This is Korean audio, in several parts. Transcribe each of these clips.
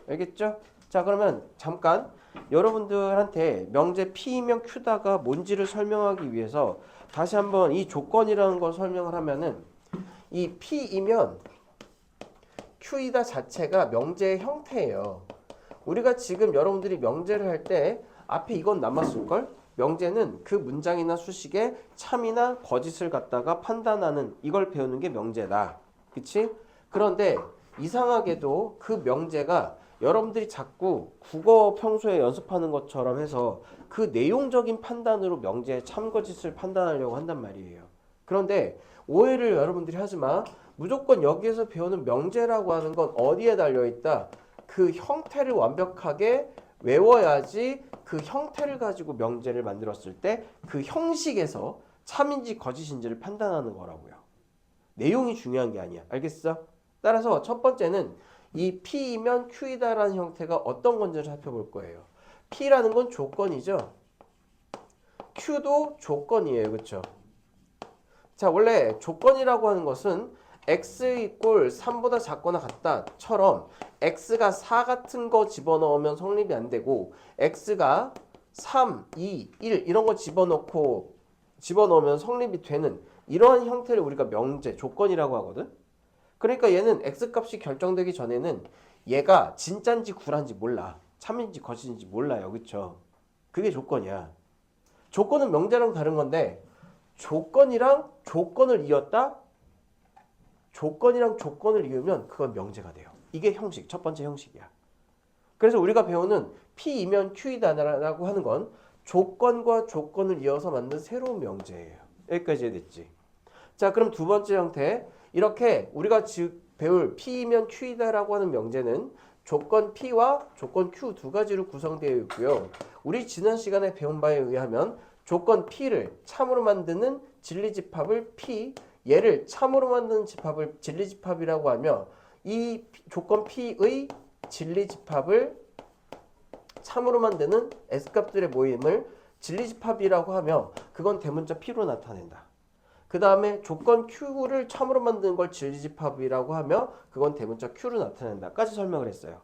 알겠죠? 자, 그러면 잠깐 여러분들한테 명제 P이면 Q다가 뭔지를 설명하기 위해서 다시 한번 이 조건이라는 걸 설명을 하면은 이 P이면 Q이다 자체가 명제의 형태예요. 우리가 지금 여러분들이 명제를 할 때 앞에 이건 남았을걸? 명제는 그 문장이나 수식에 참이나 거짓을 갖다가 판단하는 이걸 배우는 게 명제다. 그치? 그런데 이상하게도 그 명제가 여러분들이 자꾸 국어 평소에 연습하는 것처럼 해서 그 내용적인 판단으로 명제의 참 거짓을 판단하려고 한단 말이에요. 그런데 오해를 여러분들이 하지 마. 무조건 여기에서 배우는 명제라고 하는 건 어디에 달려있다? 그 형태를 완벽하게 외워야지 그 형태를 가지고 명제를 만들었을 때 그 형식에서 참인지 거짓인지를 판단하는 거라고요. 내용이 중요한 게 아니야. 알겠어? 따라서 첫 번째는 이 P이면 Q이다라는 형태가 어떤 건지를 살펴볼 거예요. P라는 건 조건이죠. Q도 조건이에요. 그렇죠? 자, 원래 조건이라고 하는 것은 x 이꼴 3보다 작거나 같다처럼 x가 4 같은 거 집어넣으면 성립이 안 되고 x가 3, 2, 1 이런 거 집어넣으면 성립이 되는 이러한 형태를 우리가 명제, 조건이라고 하거든. 그러니까 얘는 x값이 결정되기 전에는 얘가 진짠지 구란지 몰라. 참인지 거짓인지 몰라요. 그쵸? 그게 조건이야. 조건은 명제랑 다른 건데 조건이랑 조건을 이었다? 조건이랑 조건을 이으면 그건 명제가 돼요. 이게 형식, 첫 번째 형식이야. 그래서 우리가 배우는 P이면 Q이다라고 하는 건 조건과 조건을 이어서 만든 새로운 명제예요. 여기까지 이해됐지? 자, 그럼 두 번째 형태. 이렇게 우리가 배울 P이면 Q이다라고 하는 명제는 조건 P와 조건 Q 두 가지로 구성되어 있고요. 우리 지난 시간에 배운 바에 의하면 조건 P를 참으로 만드는 진리집합을 P, 얘를 참으로 만드는 집합을 진리집합이라고 하며 이 조건 P의 진리집합을 참으로 만드는 S값들의 모임을 진리집합이라고 하며 그건 대문자 P로 나타낸다. 그 다음에 조건 Q를 참으로 만드는 걸 진리집합이라고 하며 그건 대문자 Q로 나타낸다. 까지 설명을 했어요.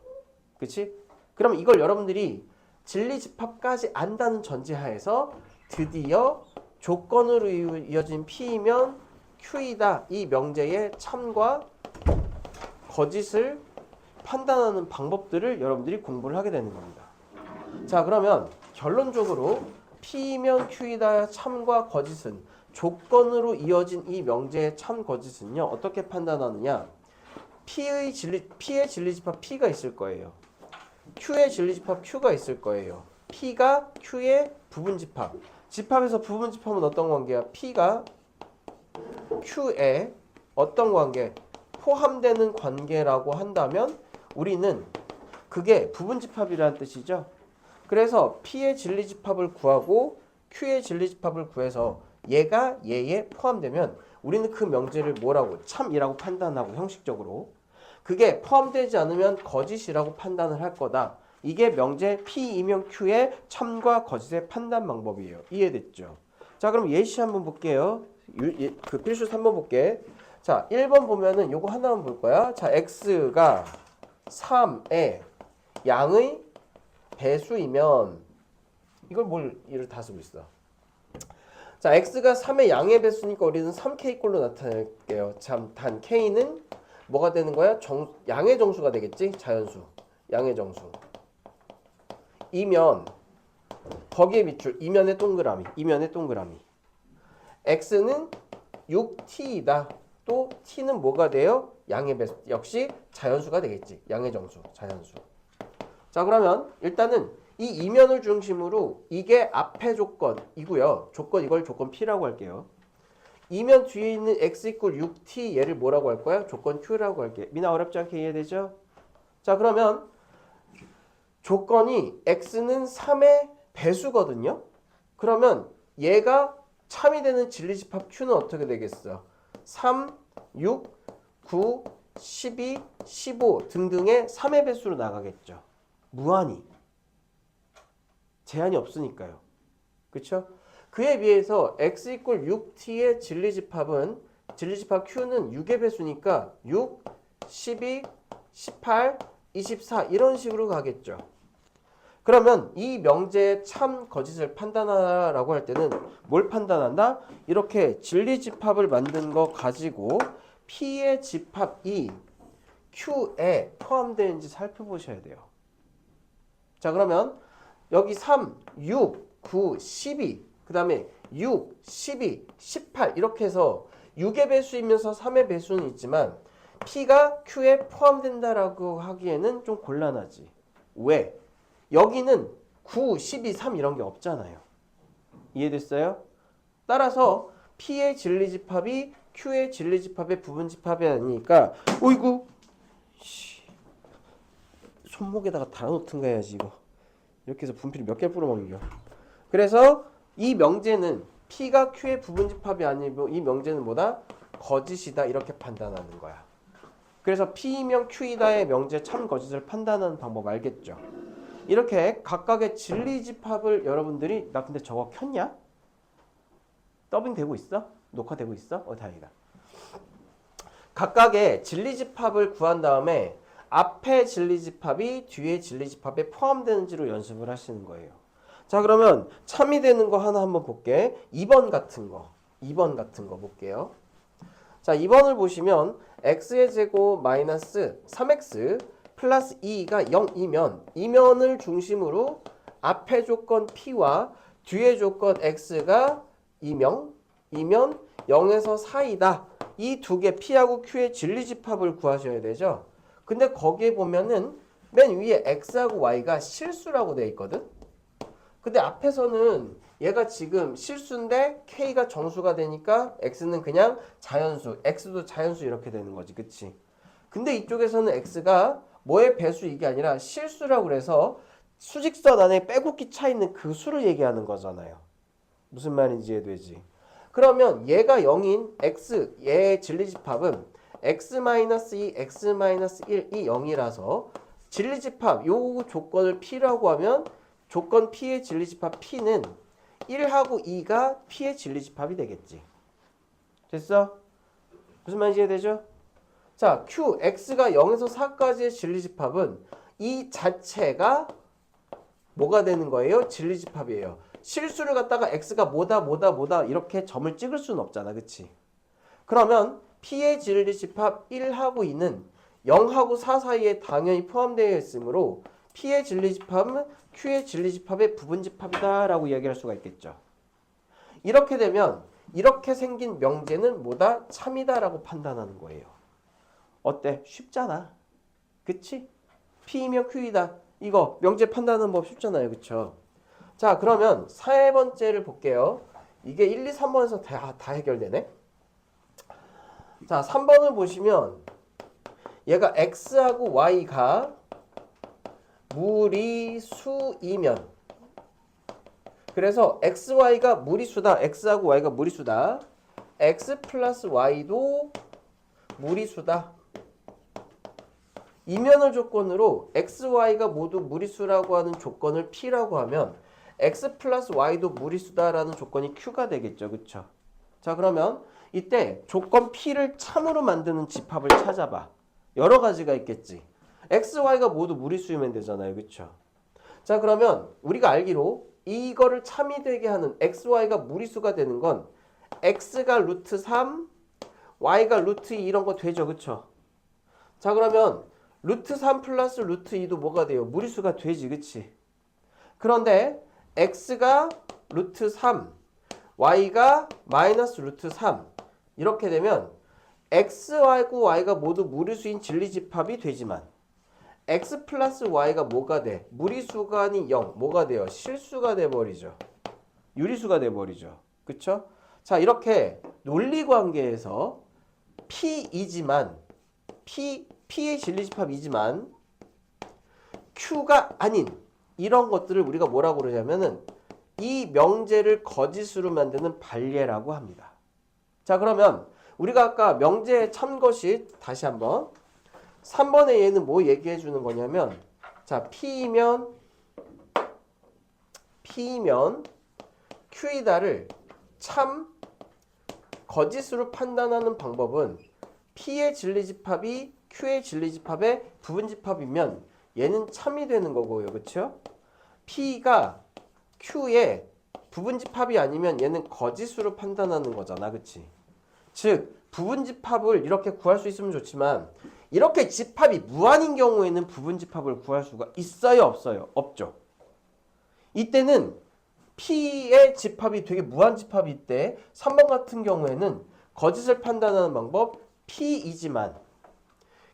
그치? 그럼 이걸 여러분들이 진리집합까지 안다는 전제하에서 드디어 조건으로 이어진 P이면 Q이다. 이 명제의 참과 거짓을 판단하는 방법들을 여러분들이 공부를 하게 되는 겁니다. 자, 그러면 결론적으로 P이면 Q이다 참과 거짓은 조건으로 이어진 이 명제의 참 거짓은요. 어떻게 판단하느냐. P의 진리집합 P가 있을 거예요. Q의 진리집합 Q가 있을 거예요. P가 Q의 부분집합. 집합에서 부분집합은 어떤 관계야? P가 Q에 어떤 관계? 포함되는 관계라고 한다면 우리는 그게 부분집합이라는 뜻이죠. 그래서 P의 진리집합을 구하고 Q의 진리집합을 구해서 얘가 얘에 포함되면 우리는 그 명제를 뭐라고? 참이라고 판단하고 형식적으로 그게 포함되지 않으면 거짓이라고 판단을 할 거다. 이게 명제 P이면 Q의 참과 거짓의 판단 방법이에요. 이해됐죠? 자, 그럼 예시 한번 볼게요. 그 필수 3번 볼게. 자, 1번 보면은 요거 하나만 볼 거야. 자, x가 3의 양의 배수이면 이걸 뭘 이를 다 쓰고 있어. 자, x가 3의 양의 배수니까 우리는 3k꼴로 나타낼게요. 참, 단 k는 뭐가 되는 거야? 양의 정수가 되겠지? 자연수. 양의 정수. 이면 거기에 밑줄 이면의 동그라미. 이면의 동그라미. x는 6t이다. 또 t는 뭐가 돼요? 양의 배수. 역시 자연수가 되겠지. 양의 정수. 자연수. 자, 그러면 일단은 이 이면을 중심으로 이게 앞에 조건이고요. 이걸 조건 P라고 할게요. 이면 뒤에 있는 x 이꼴 6t 얘를 뭐라고 할 거야? 조건 Q라고 할게. 미나 어렵지 않게 이해되죠? 자, 그러면 조건이 x는 3의 배수거든요. 그러면 얘가 참이 되는 진리집합 Q는 어떻게 되겠어? 3, 6, 9, 12, 15 등등의 3의 배수로 나가겠죠. 무한히. 제한이 없으니까요. 그렇죠? 그에 비해서 x 이꼴 6t의 진리집합 Q는 6의 배수니까 6, 12, 18, 24 이런 식으로 가겠죠. 그러면 이 명제의 참 거짓을 판단하라고 할 때는 뭘 판단한다? 이렇게 진리집합을 만든 거 가지고 P의 집합이 Q에 포함되는지 살펴보셔야 돼요. 자, 그러면 여기 3, 6, 9, 12, 그 다음에 6, 12, 18 이렇게 해서 6의 배수이면서 3의 배수는 있지만 P가 Q에 포함된다라고 하기에는 좀 곤란하지. 왜? 여기는 9, 12, 3 이런 게 없잖아요. 이해됐어요? 따라서 P의 진리집합이 Q의 진리집합의 부분집합이 아니니까 어이구 손목에다가 달아놓든가 해야지 이거. 이렇게 해서 분필을 몇 개를 뿌려먹이려. 그래서 이 명제는 P가 Q의 부분집합이 아니고 이 명제는 뭐다? 거짓이다 이렇게 판단하는 거야. 그래서 P이면 Q이다의 명제 참 거짓을 판단하는 방법 알겠죠? 이렇게 각각의 진리집합을 여러분들이 나 근데 저거 켰냐? 더빙 되고 있어? 녹화되고 있어? 다행이다. 각각의 진리집합을 구한 다음에 앞에 진리집합이 뒤에 진리집합에 포함되는지로 연습을 하시는 거예요. 자, 그러면 참이 되는 거 하나 한번 볼게. 2번 같은 거 볼게요. 자, 2번을 보시면 x의 제곱 마이너스 3x 플러스 2가 0이면 이면을 중심으로 앞의 조건 p와 뒤의 조건 x가 이면 0에서 4이다. 이 두 개 p하고 q의 진리집합을 구하셔야 되죠. 근데 거기에 보면은 맨 위에 x하고 y가 실수라고 되어 있거든. 근데 앞에서는 얘가 지금 실수인데 k가 정수가 되니까 x는 그냥 자연수, x도 자연수 이렇게 되는 거지. 그치? 근데 이쪽에서는 x가 뭐의 배수 이게 아니라 실수라고 그래서 수직선 안에 빼곡히 차 있는 그 수를 얘기하는 거잖아요. 무슨 말인지 이해되지? 그러면 얘가 0인 x, 얘의 진리집합은 x-2, x-1이 0이라서 진리집합 요 조건을 p라고 하면 조건 p의 진리집합 p는 1하고 2가 p의 진리집합이 되겠지. 됐어? 무슨 말인지 이해되죠? 자, q, x가 0에서 4까지의 진리집합은 이 자체가 뭐가 되는 거예요? 진리집합이에요. 실수를 갖다가 x가 뭐다 이렇게 점을 찍을 수는 없잖아. 그치? 그러면 p의 진리집합 1하고 2는 0하고 4 사이에 당연히 포함되어 있으므로 p의 진리집합은 q의 진리집합의 부분집합이다 라고 이야기할 수가 있겠죠. 이렇게 되면 이렇게 생긴 명제는 뭐다? 참이다 라고 판단하는 거예요. 어때? 쉽잖아. 그치? p이면 q이다. 이거 명제 판단하는 법 쉽잖아요. 그쵸? 자, 그러면 4번째를 볼게요. 이게 1, 2, 3번에서 다 해결되네. 자, 3번을 보시면 얘가 x하고 y가 무리수이면 그래서 xy가 무리수다. x하고 y가 무리수다. x 플러스 y도 무리수다. 이면을 조건으로 x, y가 모두 무리수라고 하는 조건을 p라고 하면 x 플러스 y도 무리수다라는 조건이 q가 되겠죠. 그쵸? 자, 그러면 이때 조건 p를 참으로 만드는 집합을 찾아봐. 여러 가지가 있겠지. x, y가 모두 무리수이면 되잖아요. 그쵸? 자, 그러면 우리가 알기로 이거를 참이 되게 하는 x, y가 무리수가 되는 건 x가 루트 3, y가 루트 2 이런 거 되죠. 그쵸? 자, 그러면 루트 3 플러스 루트 2도 뭐가 돼요? 무리수가 되지. 그치? 그런데 x가 루트 3, y가 마이너스 루트 3 이렇게 되면 x하고 y가 모두 무리수인 진리집합이 되지만 x 플러스 y가 뭐가 돼? 무리수가 아닌 0 뭐가 돼요? 실수가 돼버리죠. 유리수가 돼버리죠. 그쵸? 자, 이렇게 논리관계에서 p이지만 p의 진리집합이지만 q가 아닌 이런 것들을 우리가 뭐라고 그러냐면은 이 명제를 거짓으로 만드는 발예라고 합니다. 자, 그러면 우리가 아까 명제의 참것이 다시 한번 3번의 얘는 뭐 얘기해 주는 거냐면 자, p이면 q이다를 참 거짓으로 판단하는 방법은 p의 진리집합이 q의 진리집합의 부분집합이면 얘는 참이 되는 거고요. 그쵸? P가 Q의 부분집합이 아니면 얘는 거짓으로 판단하는 거잖아. 그치? 즉 부분집합을 이렇게 구할 수 있으면 좋지만 이렇게 집합이 무한인 경우에는 부분집합을 구할 수가 있어요? 없어요? 없죠. 이때는 P의 집합이 되게 무한집합일 때 3번 같은 경우에는 거짓을 판단하는 방법 P이지만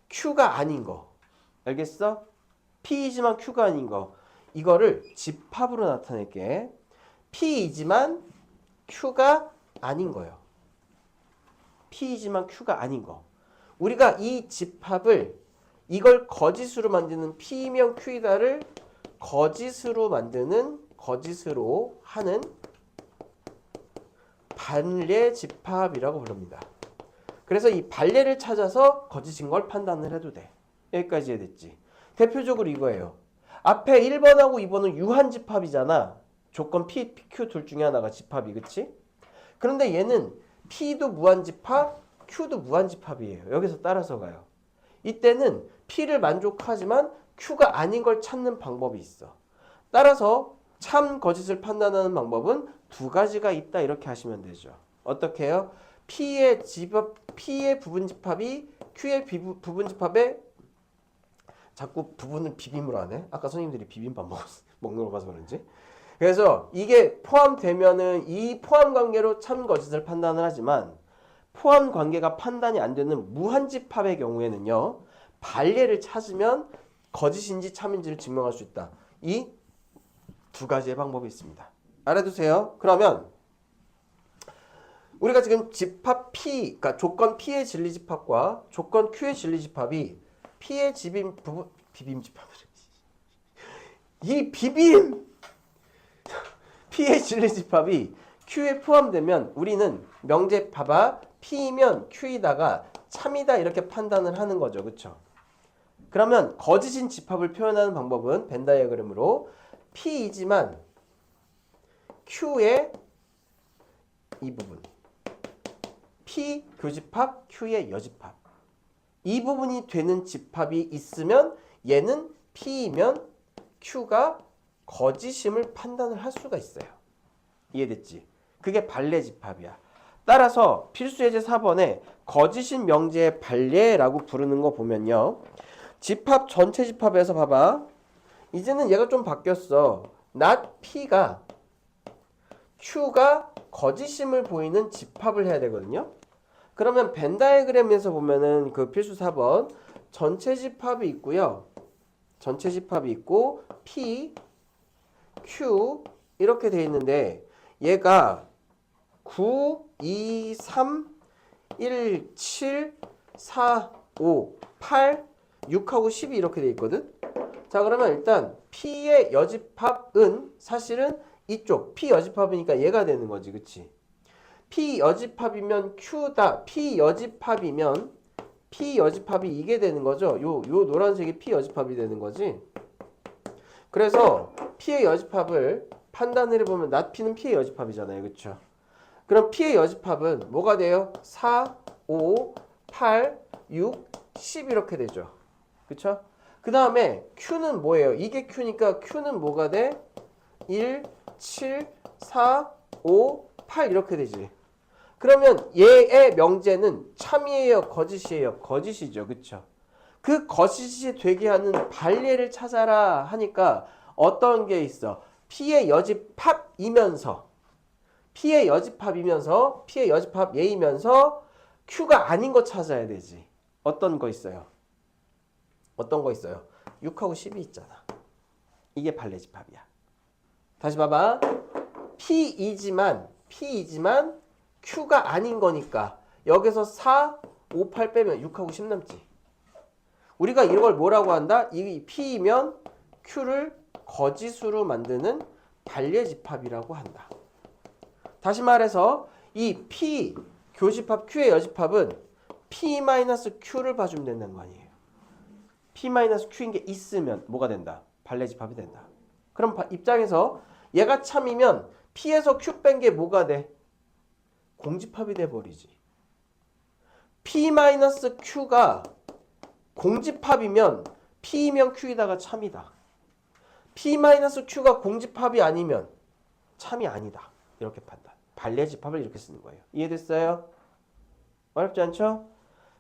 Q가 아닌 거. 알겠어? P이지만 Q가 아닌 거. 이거를 집합으로 나타낼게. P이지만 Q가 아닌 거예요. P이지만 Q가 아닌 거. 우리가 이 집합을 이걸 거짓으로 만드는 P이면 Q이다를 거짓으로 만드는 거짓으로 하는 반례 집합이라고 부릅니다. 그래서 이 반례를 찾아서 거짓인 걸 판단을 해도 돼. 여기까지 이해됐지? 대표적으로 이거예요. 앞에 1번하고 2번은 유한집합이잖아. 조건 P, Q 둘 중에 하나가 집합이. 그치? 그런데 얘는 P도 무한집합, Q도 무한집합이에요. 여기서 따라서 가요. 이때는 P를 만족하지만 Q가 아닌 걸 찾는 방법이 있어. 따라서 참 거짓을 판단하는 방법은 두 가지가 있다 이렇게 하시면 되죠. 어떻게 해요? P의 부분집합이 Q의 부분집합에 자꾸 부분을 비빔으로 하네. 아까 선생님들이 비빔밥 먹는 거 봐서 그런지. 그래서 이게 포함되면은 이 포함 관계로 참 거짓을 판단을 하지만 포함 관계가 판단이 안 되는 무한집합의 경우에는요. 반례를 찾으면 거짓인지 참인지를 증명할 수 있다. 이 두 가지의 방법이 있습니다. 알아두세요. 그러면 우리가 지금 집합 P, 그러니까 조건 P의 진리집합과 조건 Q의 진리집합이 P의 비빔집합 이 P의 진리집합이 Q에 포함되면 우리는 명제 봐봐. P이면 Q이다가 참이다 이렇게 판단을 하는 거죠. 그쵸? 그러면 거짓인 집합을 표현하는 방법은 벤 다이어그램으로 P이지만 Q의 이 부분 P 교집합 Q의 여집합 이 부분이 되는 집합이 있으면 얘는 P이면 Q가 거짓임을 판단을 할 수가 있어요. 이해됐지? 그게 반례 집합이야. 따라서 필수예제 4번에 거짓인 명제의 반례라고 부르는 거 보면요. 집합 전체 집합에서 봐봐. 이제는 얘가 좀 바뀌었어. not P가 Q가 거짓임을 보이는 집합을 해야 되거든요. 그러면 벤 다이어그램에서 보면은 그 필수 4번 전체 집합이 있고요. 전체 집합이 있고 P, Q 이렇게 돼 있는데 얘가 9, 2, 3, 1, 7, 4, 5, 8, 6하고 10이 이렇게 돼 있거든. 자 그러면 일단 P의 여집합은 사실은 이쪽 P 여집합이니까 얘가 되는 거지. 그치? P 여집합이면 Q다. P 여집합이면 P 여집합이 이게 되는 거죠. 요 노란색이 P 여집합이 되는 거지. 그래서 P의 여집합을 판단을 해보면 not P는 P의 여집합이잖아요. 그쵸? 그럼 P의 여집합은 뭐가 돼요? 4, 5, 8, 6, 10 이렇게 되죠. 그쵸? 그 다음에 Q는 뭐예요? 이게 Q니까 Q는 뭐가 돼? 1, 7, 4, 5, 8 이렇게 되지. 그러면 얘의 명제는 참이에요? 거짓이에요? 거짓이죠. 그쵸? 그 거짓이 되게 하는 반례를 찾아라 하니까 어떤 게 있어? P의 여집합이면서 P의 여집합 얘이면서 Q가 아닌 거 찾아야 되지. 어떤 거 있어요? 어떤 거 있어요? 6하고 10이 있잖아. 이게 반례 집합이야. 다시 봐봐. P이지만 Q가 아닌 거니까 여기서 4, 5, 8 빼면 6하고 10 남지. 우리가 이걸 뭐라고 한다? 이 P이면 Q를 거짓으로 만드는 반례 집합이라고 한다. 다시 말해서 이 P 교집합 Q의 여집합은 P-Q를 봐주면 된다는 거 아니에요. P-Q인 게 있으면 뭐가 된다? 반례 집합이 된다. 그럼 입장에서 얘가 참이면 P에서 Q 뺀 게 뭐가 돼? 공집합이 돼버리지. P-Q가 공집합이면 P이면 Q이다가 참이다. P-Q가 공집합이 아니면 참이 아니다. 이렇게 판단. 반례집합을 이렇게 쓰는 거예요. 이해됐어요? 어렵지 않죠?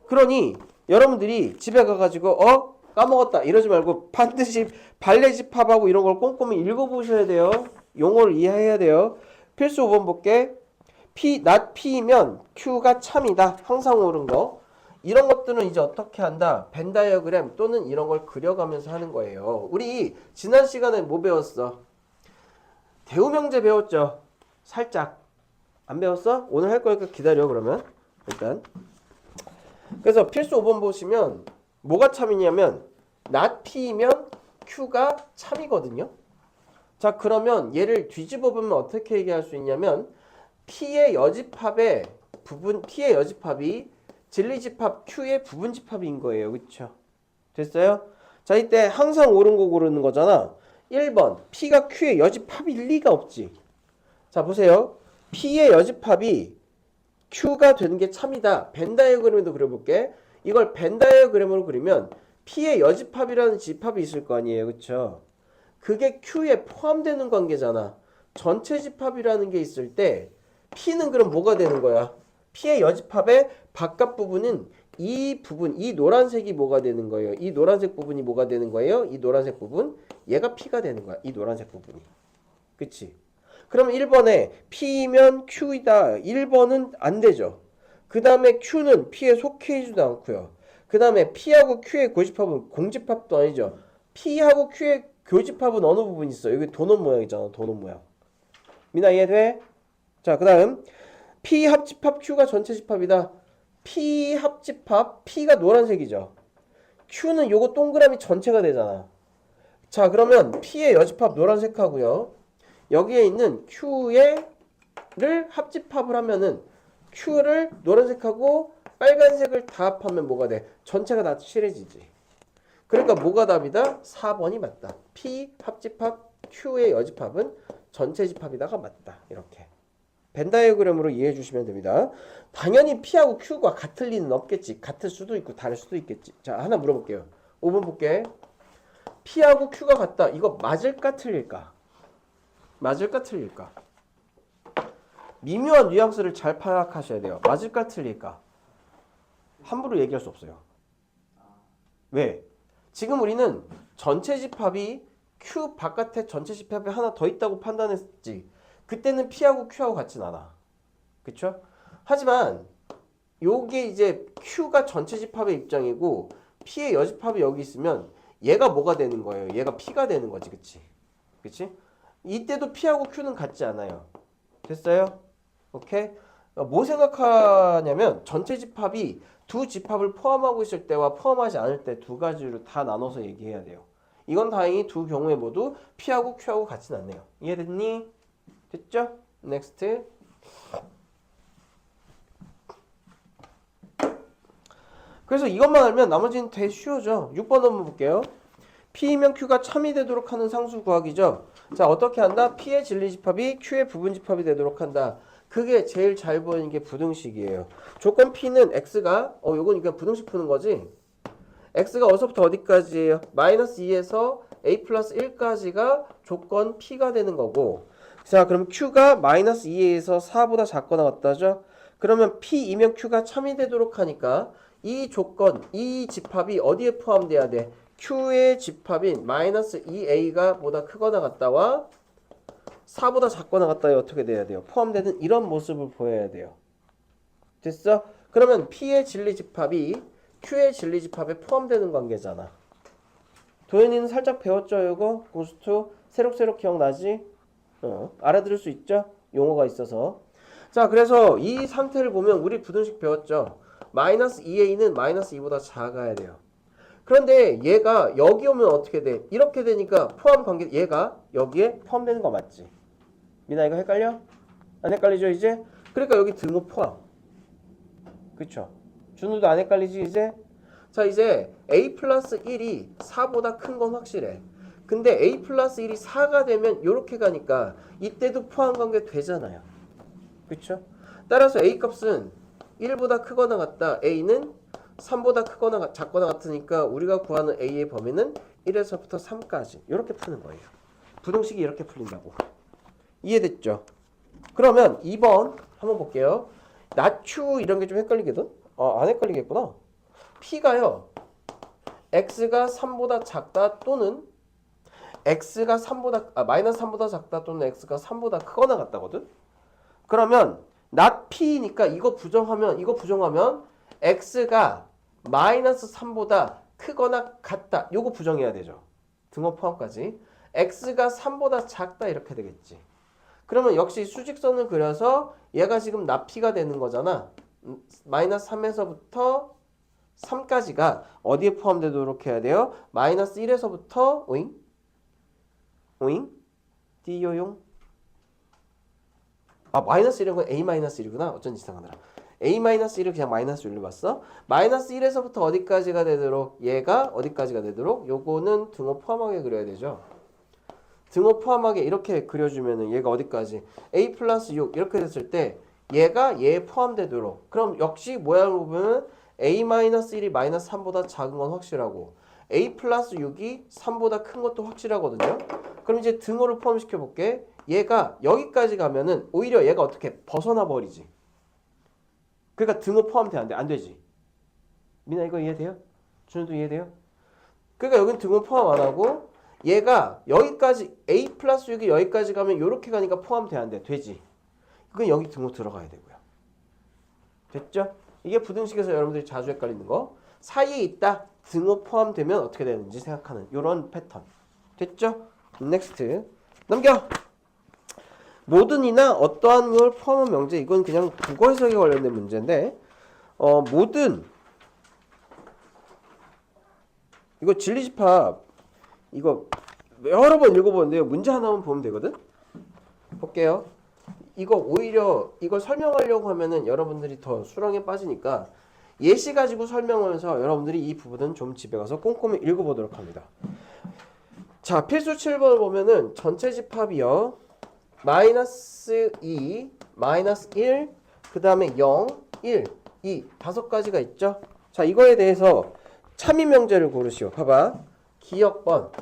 그러니 여러분들이 집에 가가지고 까먹었다 이러지 말고 반드시 반례집합하고 이런 걸 꼼꼼히 읽어보셔야 돼요. 용어를 이해해야 돼요. 필수 5번 볼게. not P이면 Q가 참이다. 항상 옳은 거. 이런 것들은 이제 어떻게 한다? 벤 다이어그램 또는 이런 걸 그려가면서 하는 거예요. 우리 지난 시간에 뭐 배웠어? 대우명제 배웠죠? 살짝. 안 배웠어? 오늘 할 거니까 기다려 그러면. 일단. 그래서 필수 5번 보시면 뭐가 참이냐면 not P이면 Q가 참이거든요. 자 그러면 얘를 뒤집어 보면 어떻게 얘기할 수 있냐면 P의 여집합의 P의 여집합이 진리집합 Q의 부분집합인 거예요. 그쵸? 됐어요? 자 이때 항상 옳은 거 고르는 거잖아. 1번 P가 Q의 여집합일 리가 없지. 자 보세요. P의 여집합이 Q가 되는 게 참이다. 벤 다이어그램에도 그려볼게. 이걸 벤 다이어그램으로 그리면 P의 여집합이라는 집합이 있을 거 아니에요. 그쵸? 그게 Q에 포함되는 관계잖아. 전체 집합이라는 게 있을 때 P는 그럼 뭐가 되는 거야? P의 여집합의 바깥 부분은 이 부분, 이 노란색이 뭐가 되는 거예요? 이 노란색 부분이 뭐가 되는 거예요? 이 노란색 부분, 얘가 P가 되는 거야. 이 노란색 부분이. 그치? 그럼 1번에 P면 Q이다. 1번은 안 되죠. 그 다음에 Q는 P에 속해 있지도 않고요. 그 다음에 P하고 Q의 교집합은 공집합도 아니죠. P하고 Q의 교집합은 어느 부분이 있어? 여기 도넛 모양이잖아. 도넛 모양. 미나 이해돼? 자, 그 다음 P 합집합 Q가 전체 집합이다. P 합집합 P가 노란색이죠. Q는 요거 동그라미 전체가 되잖아. 자, 그러면 P의 여집합 노란색하고요. 여기에 있는 Q를 합집합을 하면은 Q를 노란색하고 빨간색을 다 합하면 뭐가 돼? 전체가 다 칠해지지. 그러니까 뭐가 답이다? 4번이 맞다. P 합집합 Q의 여집합은 전체 집합이다가 맞다. 이렇게. 벤 다이어그램으로 이해해 주시면 됩니다. 당연히 P하고 Q가 같을 리는 없겠지. 같을 수도 있고 다를 수도 있겠지. 자, 하나 물어볼게요. 5번 볼게. P하고 Q가 같다. 이거 맞을까 틀릴까? 맞을까 틀릴까? 미묘한 뉘앙스를 잘 파악하셔야 돼요. 맞을까 틀릴까? 함부로 얘기할 수 없어요. 왜? 지금 우리는 전체 집합이 Q 바깥에 전체 집합이 하나 더 있다고 판단했지. 그때는 P하고 Q하고 같진 않아. 그쵸? 하지만 요게 이제 Q가 전체 집합의 입장이고 P의 여집합이 여기 있으면 얘가 뭐가 되는 거예요? 얘가 P가 되는 거지. 그치? 그치? 이때도 P하고 Q는 같지 않아요. 됐어요? 오케이? 뭐 생각하냐면 전체 집합이 두 집합을 포함하고 있을 때와 포함하지 않을 때 두 가지로 다 나눠서 얘기해야 돼요. 이건 다행히 두 경우에 모두 P하고 Q하고 같진 않네요. 이해됐니? 됐죠? 넥스트. 그래서 이것만 알면 나머지는 되게 쉬워져. 6번 한번 볼게요. P이면 Q가 참이 되도록 하는 상수 구하기죠. 자, 어떻게 한다? P의 진리집합이 Q의 부분집합이 되도록 한다. 그게 제일 잘 보이는 게 부등식이에요. 조건 P는 X가 요건 그냥 부등식 푸는 거지. X가 어디서부터 어디까지예요? 마이너스 2에서 A 플러스 1까지가 조건 P가 되는 거고, 자 그럼 Q가 마이너스 2에서 4보다 작거나 같다죠? 그러면 P이면 Q가 참이 되도록 하니까 이 조건, 이 집합이 어디에 포함돼야 돼? Q의 집합인 마이너스 2A가 보다 크거나 같다와 4보다 작거나 같다에 어떻게 돼야 돼요? 포함되는 이런 모습을 보여야 돼요. 됐어? 그러면 P의 진리집합이 Q의 진리집합에 포함되는 관계잖아. 도현이는 살짝 배웠죠? 이거? 고스트 새록새록 기억나지? 알아들을 수 있죠? 용어가 있어서. 자, 그래서 이 상태를 보면 우리 부등식 배웠죠? 마이너스 2a는 마이너스 2보다 작아야 돼요. 그런데 얘가 여기 오면 어떻게 돼? 이렇게 되니까 포함 관계, 얘가 여기에 포함되는 거 맞지? 미나 이거 헷갈려? 안 헷갈리죠 이제? 그러니까 여기 등호 포함. 그쵸? 준우도 안 헷갈리지 이제? 자, 이제 a 플러스 1이 4보다 큰 건 확실해. 근데 a 플러스 1이 4가 되면 이렇게 가니까 이때도 포함 관계 되잖아요. 그쵸? 따라서 a 값은 1보다 크거나 같다. a는 3보다 크거나 작거나 같으니까 우리가 구하는 A의 범위는 1에서부터 3까지 이렇게 푸는 거예요. 부등식이 이렇게 풀린다고. 이해됐죠? 그러면 2번 한번 볼게요. 낮추 이런 게 좀 헷갈리거든? 안 헷갈리겠구나. P가요. X가 3보다 작다 또는 X가 마이너스 3보다 작다 또는 X가 3보다 크거나 같다거든? 그러면 not P니까 이거 부정하면 X가 마이너스 3보다 크거나 같다. 요거 부정해야 되죠. 등호 포함까지. X가 3보다 작다 이렇게 되겠지. 그러면 역시 수직선을 그려서 얘가 지금 나피가 되는 거잖아. 마이너스 3에서부터 3까지가 어디에 포함되도록 해야 돼요? 마이너스 1에서부터 오잉? D요용? 마이너스 1은 A-1이구나. 어쩐지 이상하더라. A-1을 그냥 마이너스 1로 봤어. 마이너스 1에서부터 어디까지가 되도록 얘가 어디까지가 되도록 요거는 등호 포함하게 그려야 되죠. 등호 포함하게 이렇게 그려주면은 얘가 어디까지 A 플러스 6 이렇게 됐을 때 얘가 얘에 포함되도록 그럼 역시 모양을 보면 A-1이 마이너스 3보다 작은 건 확실하고 A 플러스 6이 3보다 큰 것도 확실하거든요. 그럼 이제 등호를 포함시켜 볼게. 얘가 여기까지 가면은 오히려 얘가 어떻게 벗어나 버리지. 그러니까 등호 포함돼 안 돼? 안 되지. 미나 이거 이해돼요? 준우도 이해돼요? 그러니까 여긴 등호 포함 안 하고 얘가 여기까지 A 플러스 6이 여기까지 가면 이렇게 가니까 포함돼 안 돼? 되지. 그건 여기 등호 들어가야 되고요. 됐죠? 이게 부등식에서 여러분들이 자주 헷갈리는 거. 사이에 있다. 등호 포함되면 어떻게 되는지 생각하는 이런 패턴. 됐죠? 넥스트. 넘겨. 모든이나 어떠한 걸 포함한 명제. 이건 그냥 국어 해석에 관련된 문제인데 모든 이거 진리집합 이거 여러 번 읽어보는데요. 문제 하나만 보면 되거든. 볼게요. 이거 오히려 이걸 설명하려고 하면은 여러분들이 더 수렁에 빠지니까 예시 가지고 설명하면서 여러분들이 이 부분은 좀 집에 가서 꼼꼼히 읽어보도록 합니다. 자, 필수 7번을 보면은 전체 집합이요. 마이너스 2, 마이너스 1, 그 다음에 0, 1, 2 다섯 가지가 있죠. 자, 이거에 대해서 참이 명제를 고르시오. 봐봐. 기억번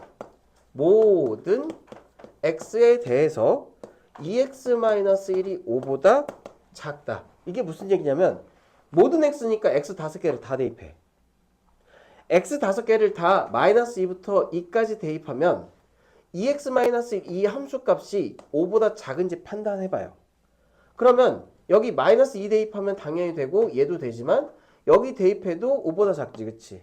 모든 x에 대해서 2x-1이 5보다 작다. 이게 무슨 얘기냐면 모든 x니까 x 5개를 다 대입해. x 5개를 다 마이너스 2부터 2까지 대입하면 2x-2 함수값이 5보다 작은지 판단해봐요. 그러면 여기 마이너스 2 대입하면 당연히 되고 얘도 되지만 여기 대입해도 5보다 작지, 그치?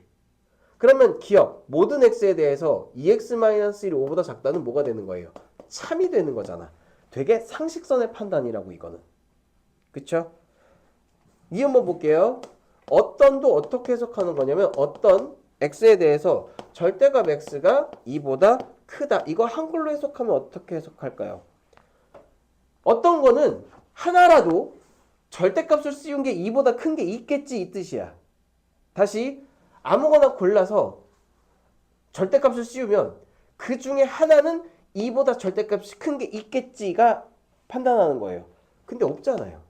그러면 기억, 모든 x에 대해서 2x-1이 5보다 작다는 뭐가 되는 거예요? 참이 되는 거잖아. 되게 상식선의 판단이라고 이거는. 그쵸? 이 한번 볼게요. 어떤도 어떻게 해석하는 거냐면 어떤 x에 대해서 절대값 x가 2보다 크다. 이거 한글로 해석하면 어떻게 해석할까요? 어떤 거는 하나라도 절대값을 씌운 게 2보다 큰 게 있겠지 이 뜻이야. 다시 아무거나 골라서 절대값을 씌우면 그 중에 하나는 2보다 절대값이 큰 게 있겠지가 판단하는 거예요. 근데 없잖아요.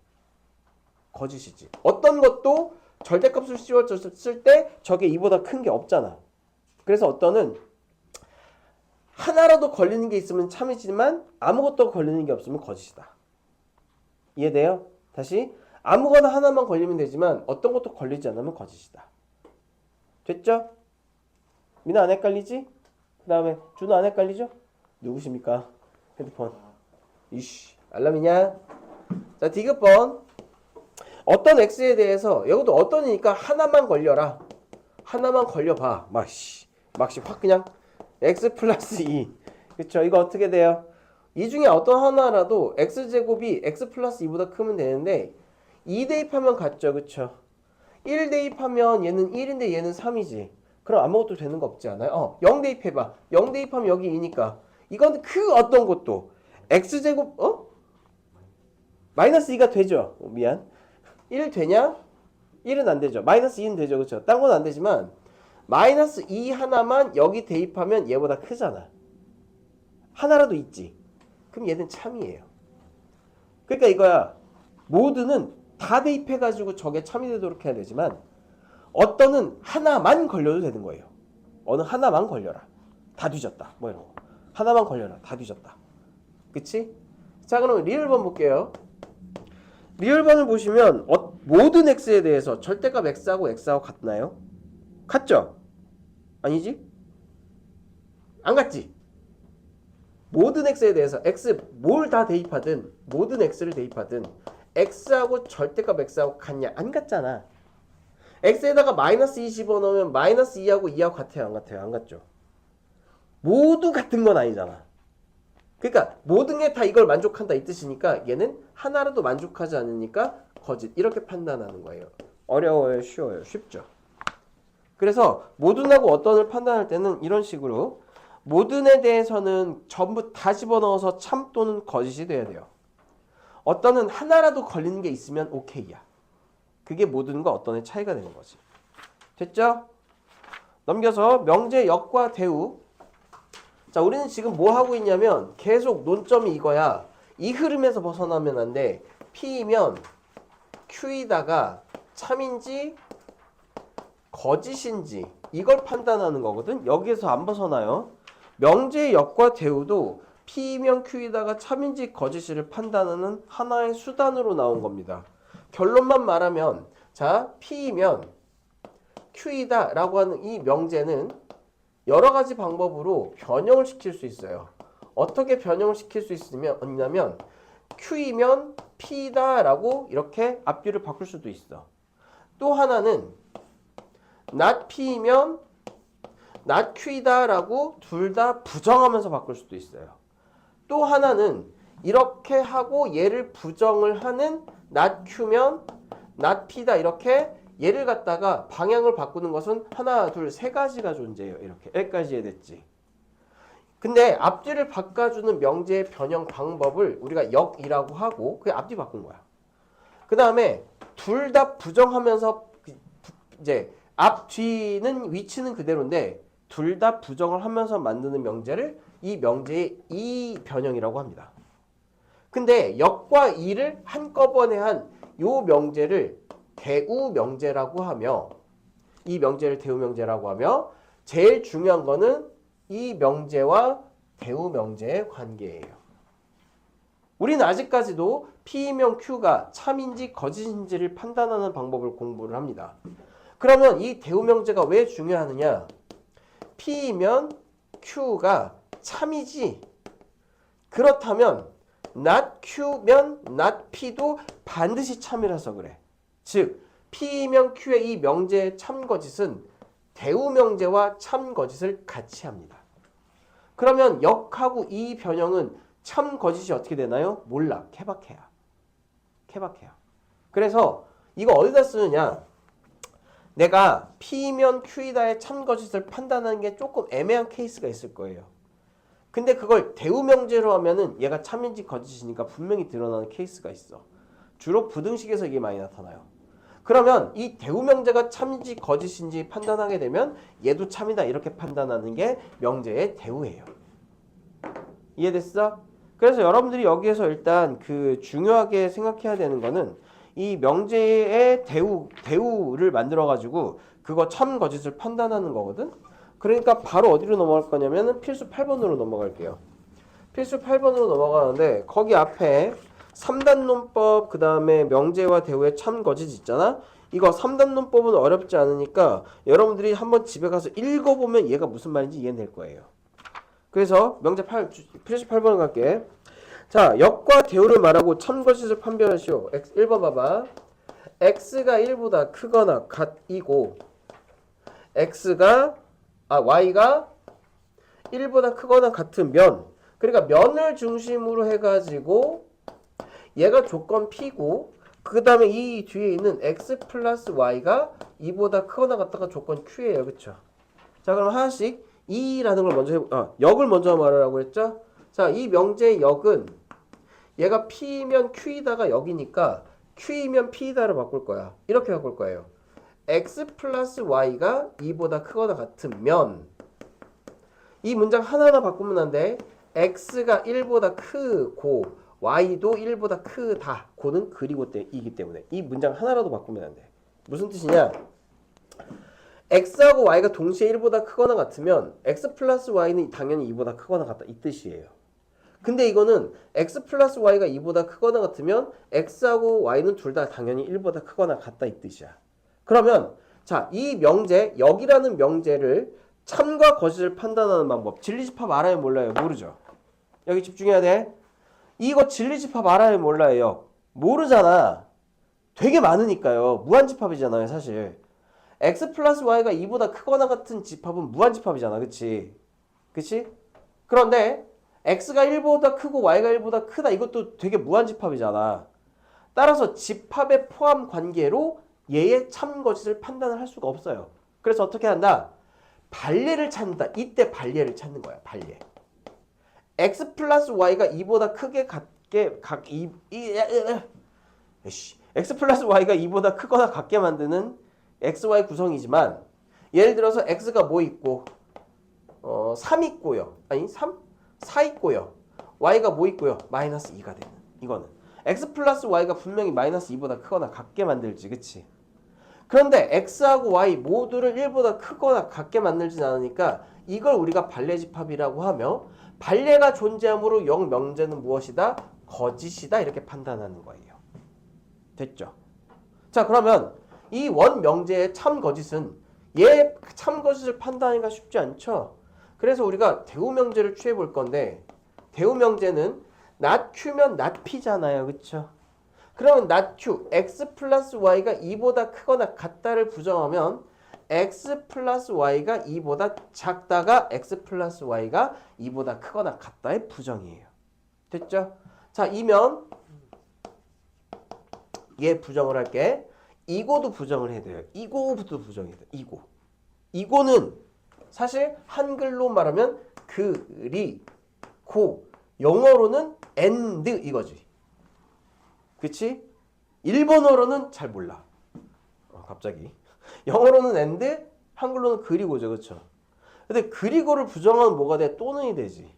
거짓이지. 어떤 것도 절대값을 씌웠을 때 저게 2보다 큰 게 없잖아. 그래서 어떤은 하나라도 걸리는 게 있으면 참이지만 아무것도 걸리는 게 없으면 거짓이다. 이해돼요? 다시 아무거나 하나만 걸리면 되지만 어떤 것도 걸리지 않으면 거짓이다. 됐죠? 미나 안 헷갈리지? 그 다음에 준호 안 헷갈리죠? 누구십니까? 핸드폰. 이씨 알람이냐? 자, 디귿번 어떤 x에 대해서 여기도 어떤이니까 하나만 걸려라. 하나만 걸려봐. 막씨 확 그냥 x 플러스 2. 그쵸? 이거 어떻게 돼요? 이 중에 어떤 하나라도 x제곱이 x 플러스 2보다 크면 되는데 2 대입하면 같죠? 그쵸? 1 대입하면 얘는 1인데 얘는 3이지. 그럼 아무것도 되는 거 없지 않아요? 0 대입해봐. 0 대입하면 여기 2니까 이건 그 어떤 것도 x제곱 마이너스 2가 되죠? 미안. 1 되냐? 1은 안 되죠. 마이너스 2는 되죠. 그쵸? 딴 건 안 되지만 마이너스 2 하나만 여기 대입하면 얘보다 크잖아. 하나라도 있지. 그럼 얘는 참이에요. 그러니까 이거야. 모드는 다 대입해가지고 저게 참이 되도록 해야 되지만 어떤은 하나만 걸려도 되는 거예요. 어느 하나만 걸려라. 다 뒤졌다. 뭐 이런 거. 하나만 걸려라. 다 뒤졌다. 그치? 자, 그럼 리을번 볼게요. 리을번을 보시면 모든 x에 대해서 절대값 x하고 x하고 같나요? 같죠? 아니지? 안 같지? 모든 x에 대해서 x 뭘 다 대입하든 모든 x를 대입하든 x하고 절대값 x하고 같냐? 안 같잖아. x에다가 마이너스 2 집어넣으면 마이너스 2하고 2하고 같아요? 안 같아요? 안 같죠? 모두 같은 건 아니잖아. 그러니까 모든 게 다 이걸 만족한다 이 뜻이니까 얘는 하나라도 만족하지 않으니까 거짓. 이렇게 판단하는 거예요. 어려워요? 쉬워요? 쉽죠? 그래서 모든하고 어떤을 판단할 때는 이런 식으로 모든에 대해서는 전부 다 집어넣어서 참 또는 거짓이 돼야 돼요. 어떤은 하나라도 걸리는 게 있으면 오케이야. 그게 모든과 어떤의 차이가 되는 거지. 됐죠? 넘겨서 명제 역과 대우. 자, 우리는 지금 뭐 하고 있냐면 계속 논점이 이거야. 이 흐름에서 벗어나면 안 돼. P이면 Q이다가 참인지 거짓인지 이걸 판단하는 거거든. 여기에서 안 벗어나요. 명제의 역과 대우도 P이면 Q이다가 참인지 거짓을 판단하는 하나의 수단으로 나온 겁니다. 결론만 말하면 자, P이면 Q이다 라고 하는 이 명제는 여러 가지 방법으로 변형을 시킬 수 있어요. 어떻게 변형을 시킬 수 있냐면 Q이면 P다 라고 이렇게 앞뒤를 바꿀 수도 있어. 또 하나는 not P이면 not Q이다 라고 둘 다 부정하면서 바꿀 수도 있어요. 또 하나는 이렇게 하고 얘를 부정을 하는 not Q면 not P다 이렇게 얘를 갖다가 방향을 바꾸는 것은 하나, 둘, 세 가지가 존재해요. 이렇게 여기까지 이해됐지. 근데 앞뒤를 바꿔주는 명제의 변형 방법을 우리가 역이라고 하고 그게 앞뒤 바꾼 거야. 그 다음에 둘 다 부정하면서 이제 앞뒤는 위치는 그대로인데 둘 다 부정을 하면서 만드는 명제를 이 명제의 이 변형이라고 합니다. 근데 역과 이를 한꺼번에 한 요 명제를 대우 명제라고 하며 이 명제를 대우 명제라고 하며 제일 중요한 거는 이 명제와 대우 명제의 관계예요. 우리는 아직까지도 P이면 Q가 참인지 거짓인지를 판단하는 방법을 공부를 합니다. 그러면 이 대우 명제가 왜 중요하느냐? P이면 Q가 참이지. 그렇다면 not Q면 not P도 반드시 참이라서 그래. 즉 P이면 Q의 이 명제의 참거짓은 대우 명제와 참거짓을 같이 합니다. 그러면 역하고 이 변형은 참거짓이 어떻게 되나요? 몰라. 케바케야. 케바케야. 그래서 이거 어디다 쓰느냐? 내가 P이면 Q이다의 참거짓을 판단하는 게 조금 애매한 케이스가 있을 거예요. 근데 그걸 대우 명제로 하면은 얘가 참인지 거짓이니까 분명히 드러나는 케이스가 있어. 주로 부등식에서 이게 많이 나타나요. 그러면 이 대우 명제가 참인지 거짓인지 판단하게 되면 얘도 참이다 이렇게 판단하는 게 명제의 대우예요. 이해됐어? 그래서 여러분들이 여기에서 일단 그 중요하게 생각해야 되는 거는 이 명제의 대우를 만들어 가지고 그거 참 거짓을 판단하는 거거든. 그러니까 바로 어디로 넘어갈 거냐면 필수 8번으로 넘어갈게요. 필수 8번으로 넘어가는데 거기 앞에 3단 논법 그 다음에 명제와 대우의 참 거짓 있잖아. 이거 3단 논법은 어렵지 않으니까 여러분들이 한번 집에 가서 읽어보면 얘가 무슨 말인지 이해될 거예요. 그래서 명제 필수 8번 갈게. 자, 역과 대우를 말하고 참 거짓을 판별하시오. 1번 봐봐. x가 1보다 크거나 같이고 y가 1보다 크거나 같으면, 그러니까 면을 중심으로 해가지고 얘가 조건 P고 그 다음에 이 뒤에 있는 x 플러스 y가 2보다 크거나 같다가 조건 Q예요. 그쵸? 자, 그럼 하나씩 E라는 걸 먼저 역을 먼저 말하라고 했죠? 자, 이 명제의 역은 얘가 P면 Q이다가 역이니까 Q이면 P이다를 바꿀 거야. 이렇게 바꿀 거예요. x 플러스 y가 2보다 크거나 같으면, 이 문장 하나하나 바꾸면 안 돼. x가 1보다 크고 y도 1보다 크다. 고는 그리고 이기 때문에 이 문장 하나라도 바꾸면 안 돼. 무슨 뜻이냐? x하고 y가 동시에 1보다 크거나 같으면 x 플러스 y는 당연히 2보다 크거나 같다 이 뜻이에요. 근데 이거는 x 플러스 y가 2보다 크거나 같으면 x하고 y는 둘 다 당연히 1보다 크거나 같다 이 뜻이야. 그러면 자, 이 명제, 여기라는 명제를 참과 거짓을 판단하는 방법. 진리집합 알아요 몰라요? 모르죠. 여기 집중해야 돼. 이거 진리집합 알아요 몰라요? 모르잖아. 되게 많으니까요. 무한집합이잖아요 사실. x 플러스 y가 2보다 크거나 같은 집합은 무한집합이잖아. 그치? 그치? 그런데 x가 1보다 크고 y가 1보다 크다. 이것도 되게 무한집합이잖아. 따라서 집합의 포함 관계로 얘의 참거짓을 판단을 할 수가 없어요. 그래서 어떻게 한다? 반례를 찾는다. 이때 반례를 찾는 거야. 반례. x 플러스 y가 2보다 크게 같게 x 플러스 y가 2보다 크거나 같게 만드는 xy 구성이지만 예를 들어서 x가 뭐 있고 3 있고요. 아니 4 있고요. y가 뭐 있고요. 마이너스 2가 되는 이거는 x 플러스 y가 분명히 마이너스 2보다 크거나 같게 만들지. 그치? 그런데 x하고 y 모두를 1보다 크거나 같게 만들진 않으니까 이걸 우리가 반례집합이라고 하며 반례가 존재하므로 영명제는 무엇이다? 거짓이다. 이렇게 판단하는 거예요. 됐죠? 자, 그러면 이 원명제의 참거짓은 얘 참거짓을 판단하기가 쉽지 않죠? 그래서 우리가 대우명제를 취해 볼 건데 대우명제는 not q면 not p잖아요. 그쵸? 그러면 not q, x 플러스 y가 2보다 크거나 같다를 부정하면 x 플러스 y가 2보다 작다가 x 플러스 y가 2보다 크거나 같다의 부정이에요. 됐죠? 자, 이면 얘 부정을 할게. 이거도 부정을 해야 돼요. 이거부터 부정해야 돼요. 이거는 사실 한글로 말하면 그리고 영어로는 and 이거지. 그치? 일본어로는 잘 몰라. 갑자기. 영어로는 and, 한글로는 그리고죠. 그쵸? 근데 그리고를 부정하면 뭐가 돼? 또는이 되지.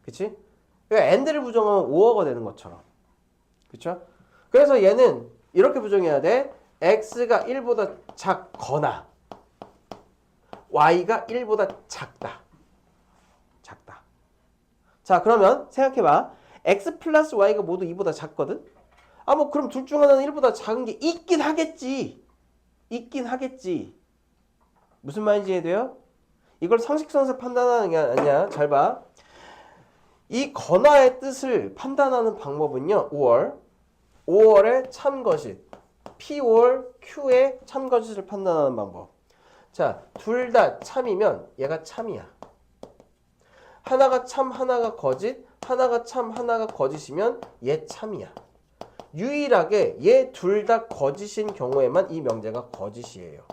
그치? 그러니까 and를 부정하면 or가 되는 것처럼. 그쵸? 그래서 얘는 이렇게 부정해야 돼. x가 1보다 작거나 y가 1보다 작다. 자, 그러면 생각해봐. x 플러스 y가 모두 2보다 작거든? 뭐 그럼 둘 중 하나는 1보다 작은 게 있긴 하겠지. 무슨 말인지 이해돼요? 이걸 상식선에서 판단하는 게 아니야. 잘 봐. 이 건화의 뜻을 판단하는 방법은요. 5월의 참거짓. P5월 Q의 참거짓을 판단하는 방법. 자, 둘 다 참이면 얘가 참이야. 하나가 참, 하나가 거짓, 하나가 참, 하나가 거짓이면 얘 참이야. 유일하게 얘 둘 다 거짓인 경우에만 이 명제가 거짓이에요.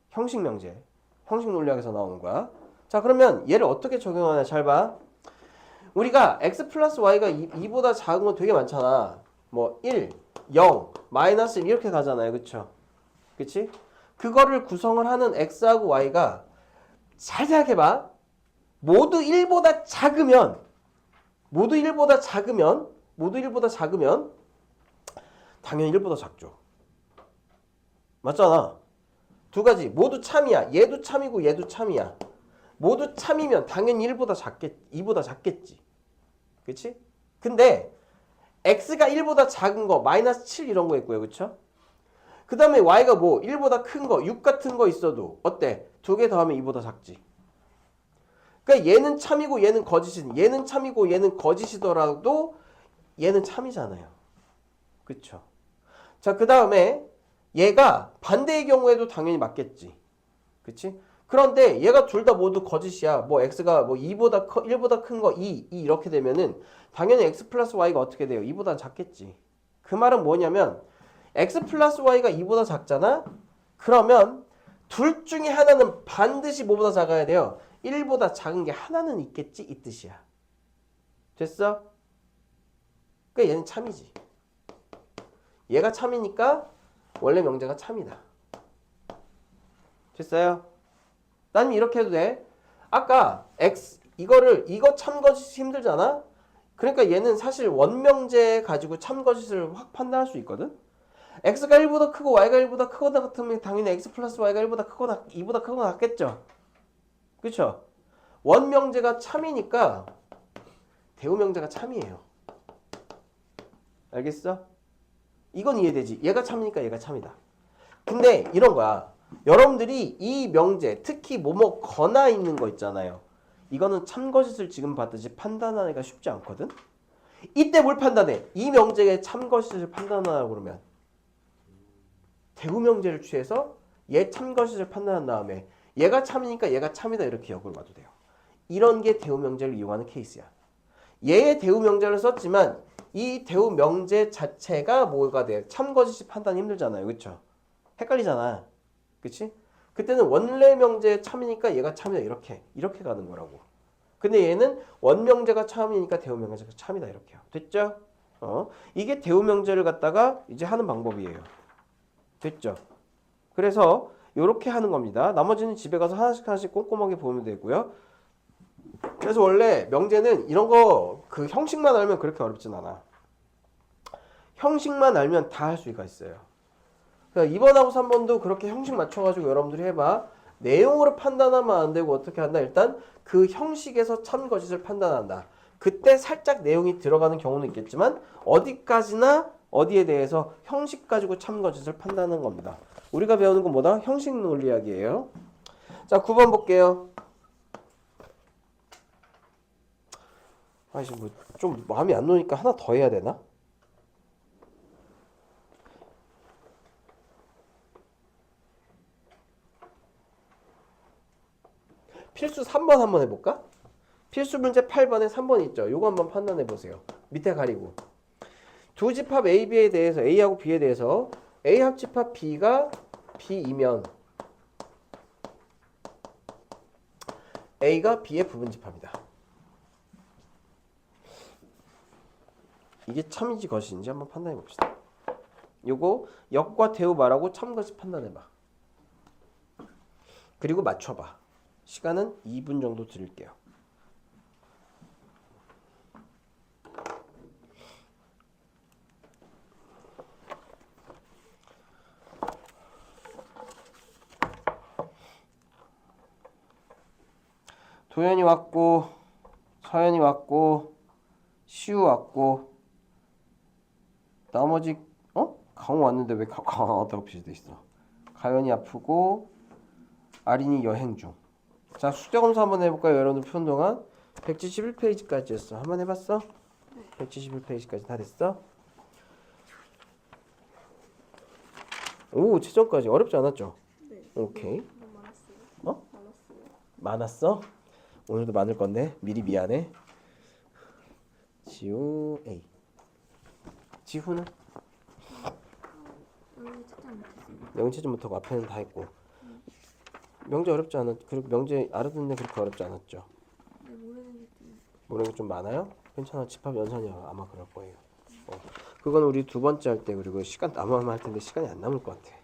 형식 명제. 형식 논리학에서 나오는 거야. 자, 그러면 얘를 어떻게 적용하냐. 잘 봐. 우리가 x 플러스 y가 2보다 작은 건 되게 많잖아. 뭐 1, 0, 마이너스 1 이렇게 가잖아요. 그쵸? 그치? 그거를 구성을 하는 x하고 y가 잘 생각해봐. 모두 1보다 작으면 당연히 1보다 작죠. 맞잖아. 두 가지 모두 참이야. 얘도 참이고 얘도 참이야. 모두 참이면 당연히 2보다 작겠지. 그치? 근데 x가 1보다 작은 거 마이너스 7 이런 거 있고요. 그쵸? 그 다음에 y가 뭐 1보다 큰 거 6 같은 거 있어도 어때? 두 개 더하면 2보다 작지. 그러니까 얘는 참이고 얘는 거짓이든 얘는 참이고 얘는 거짓이더라도 얘는 참이잖아요. 그쵸? 자, 그 다음에 얘가 반대의 경우에도 당연히 맞겠지. 그치? 그런데 얘가 둘 다 모두 거짓이야. 뭐 x가 뭐 1보다 큰 거 2 이렇게 되면은 당연히 x 플러스 y가 어떻게 돼요? 2보다 작겠지. 그 말은 뭐냐면 x 플러스 y가 2보다 작잖아? 그러면 둘 중에 하나는 반드시 뭐보다 작아야 돼요? 1보다 작은 게 하나는 있겠지? 이 뜻이야. 됐어? 그러니까 얘는 참이지. 얘가 참이니까 원래 명제가 참이다. 됐어요? 난 이렇게 해도 돼. 아까 이거 참거짓이 힘들잖아? 그러니까 얘는 사실 원명제 가지고 참거짓을 확 판단할 수 있거든? x가 1보다 크고 y가 1보다 크거나 같으면 당연히 x 플러스 y가 1보다 크거나 2보다 크거나 같겠죠. 그쵸? 원명제가 참이니까 대우명제가 참이에요. 알겠어? 이건 이해되지? 얘가 참이니까 얘가 참이다. 근데 이런 거야. 여러분들이 이 명제, 특히 뭐뭐 거나 있는 거 있잖아요. 이거는 참거짓을 지금 봤듯이 판단하기가 쉽지 않거든? 이때 뭘 판단해? 이 명제의 참거짓을 판단하라고 그러면 대우명제를 취해서 얘 참거짓을 판단한 다음에 얘가 참이니까 얘가 참이다 이렇게 역을 봐도 돼요. 이런 게 대우명제를 이용하는 케이스야. 얘의 대우명제를 썼지만 이 대우명제 자체가 뭐가 돼? 참거짓이 판단이 힘들잖아요. 그쵸? 헷갈리잖아. 그치? 그때는 원래 명제의 참이니까 얘가 참이다 이렇게 가는 거라고. 근데 얘는 원명제가 참이니까 대우명제가 참이다 이렇게요. 됐죠? 이게 대우명제를 갖다가 이제 하는 방법이에요. 됐죠? 그래서 이렇게 하는 겁니다. 나머지는 집에 가서 하나씩 하나씩 꼼꼼하게 보면 되고요. 그래서 원래 명제는 이런 거 그 형식만 알면 그렇게 어렵진 않아. 형식만 알면 다 할 수가 있어요. 그러니까 2번하고 3번도 그렇게 형식 맞춰가지고 여러분들이 해봐. 내용으로 판단하면 안 되고 어떻게 한다? 일단 그 형식에서 참거짓을 판단한다. 그때 살짝 내용이 들어가는 경우는 있겠지만 어디까지나 어디에 대해서 형식 가지고 참거짓을 판단하는 겁니다. 우리가 배우는 건 뭐다? 형식 논리학이에요. 자, 9번 볼게요. 아이씨, 뭐 좀 마음이 안 놓으니까 하나 더 해야 되나? 필수 3번 한번 해볼까? 필수 문제 8번에 3번 있죠. 요거 한번 판단해 보세요. 밑에 가리고. 두 집합 A, B에 대해서 A하고 B에 대해서 A 합집합 B가 B이면 A가 B의 부분집합이다. 이게 참인지 거짓인지 한번 판단해 봅시다. 요거 역과 대우 말하고 참거짓 판단해 봐. 그리고 맞춰 봐. 시간은 2분 정도 드릴게요. 도현이 왔고, 서현이 왔고, 시우 왔고, 나머지 강호 왔는데 왜 강호 왔다고 표시돼 있어? 가연이 아프고, 아린이 여행 중. 자, 숙제검사 한번 해볼까요? 여러분들 푸는 동안 171페이지까지였어. 한번 해봤어? 171페이지까지 다 됐어? 오, 최종까지 어렵지 않았죠? 네. 오케이. 너무 많았어요. 어? 많았어요. 많았어? 오늘도 많을 건데 미리 미안해. 지우 A. 지후는? 여기 책장 못했어요. 명체좀 못하고 앞에는 다 했고. 명제 어렵지 않았. 그리고 명제 알아듣는데 그렇게 어렵지 않았죠? 네, 모르는 게 좀. 모르는 게 좀 많아요? 괜찮아. 집합 연산이야. 아마 그럴 거예요. 그건 우리 두 번째 할 때 그리고 시간 남아만 할 텐데 시간이 안 남을 것 같아.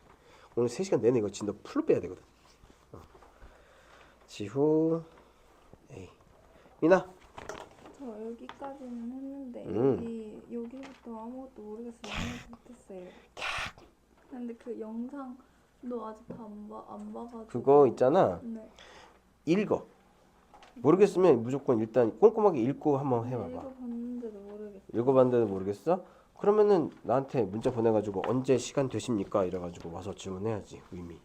오늘 3시간 내내 이거 진짜 풀로 빼야 되거든. 지후 A. 미나. 저 여기까지는 했는데 여기부터 아무것도 모르겠어요. 아무것도 못했어요. 근데 그 영상도 아직 안 봐가지고. 그거 있잖아. 네. 읽어. 모르겠으면 무조건 일단 꼼꼼하게 읽고 한번 해봐봐. 읽어봤는데도 모르겠어요. 읽어봤는데도 모르겠어? 그러면은 나한테 문자 보내가지고 언제 시간 되십니까? 이래가지고 와서 질문해야지. 의미.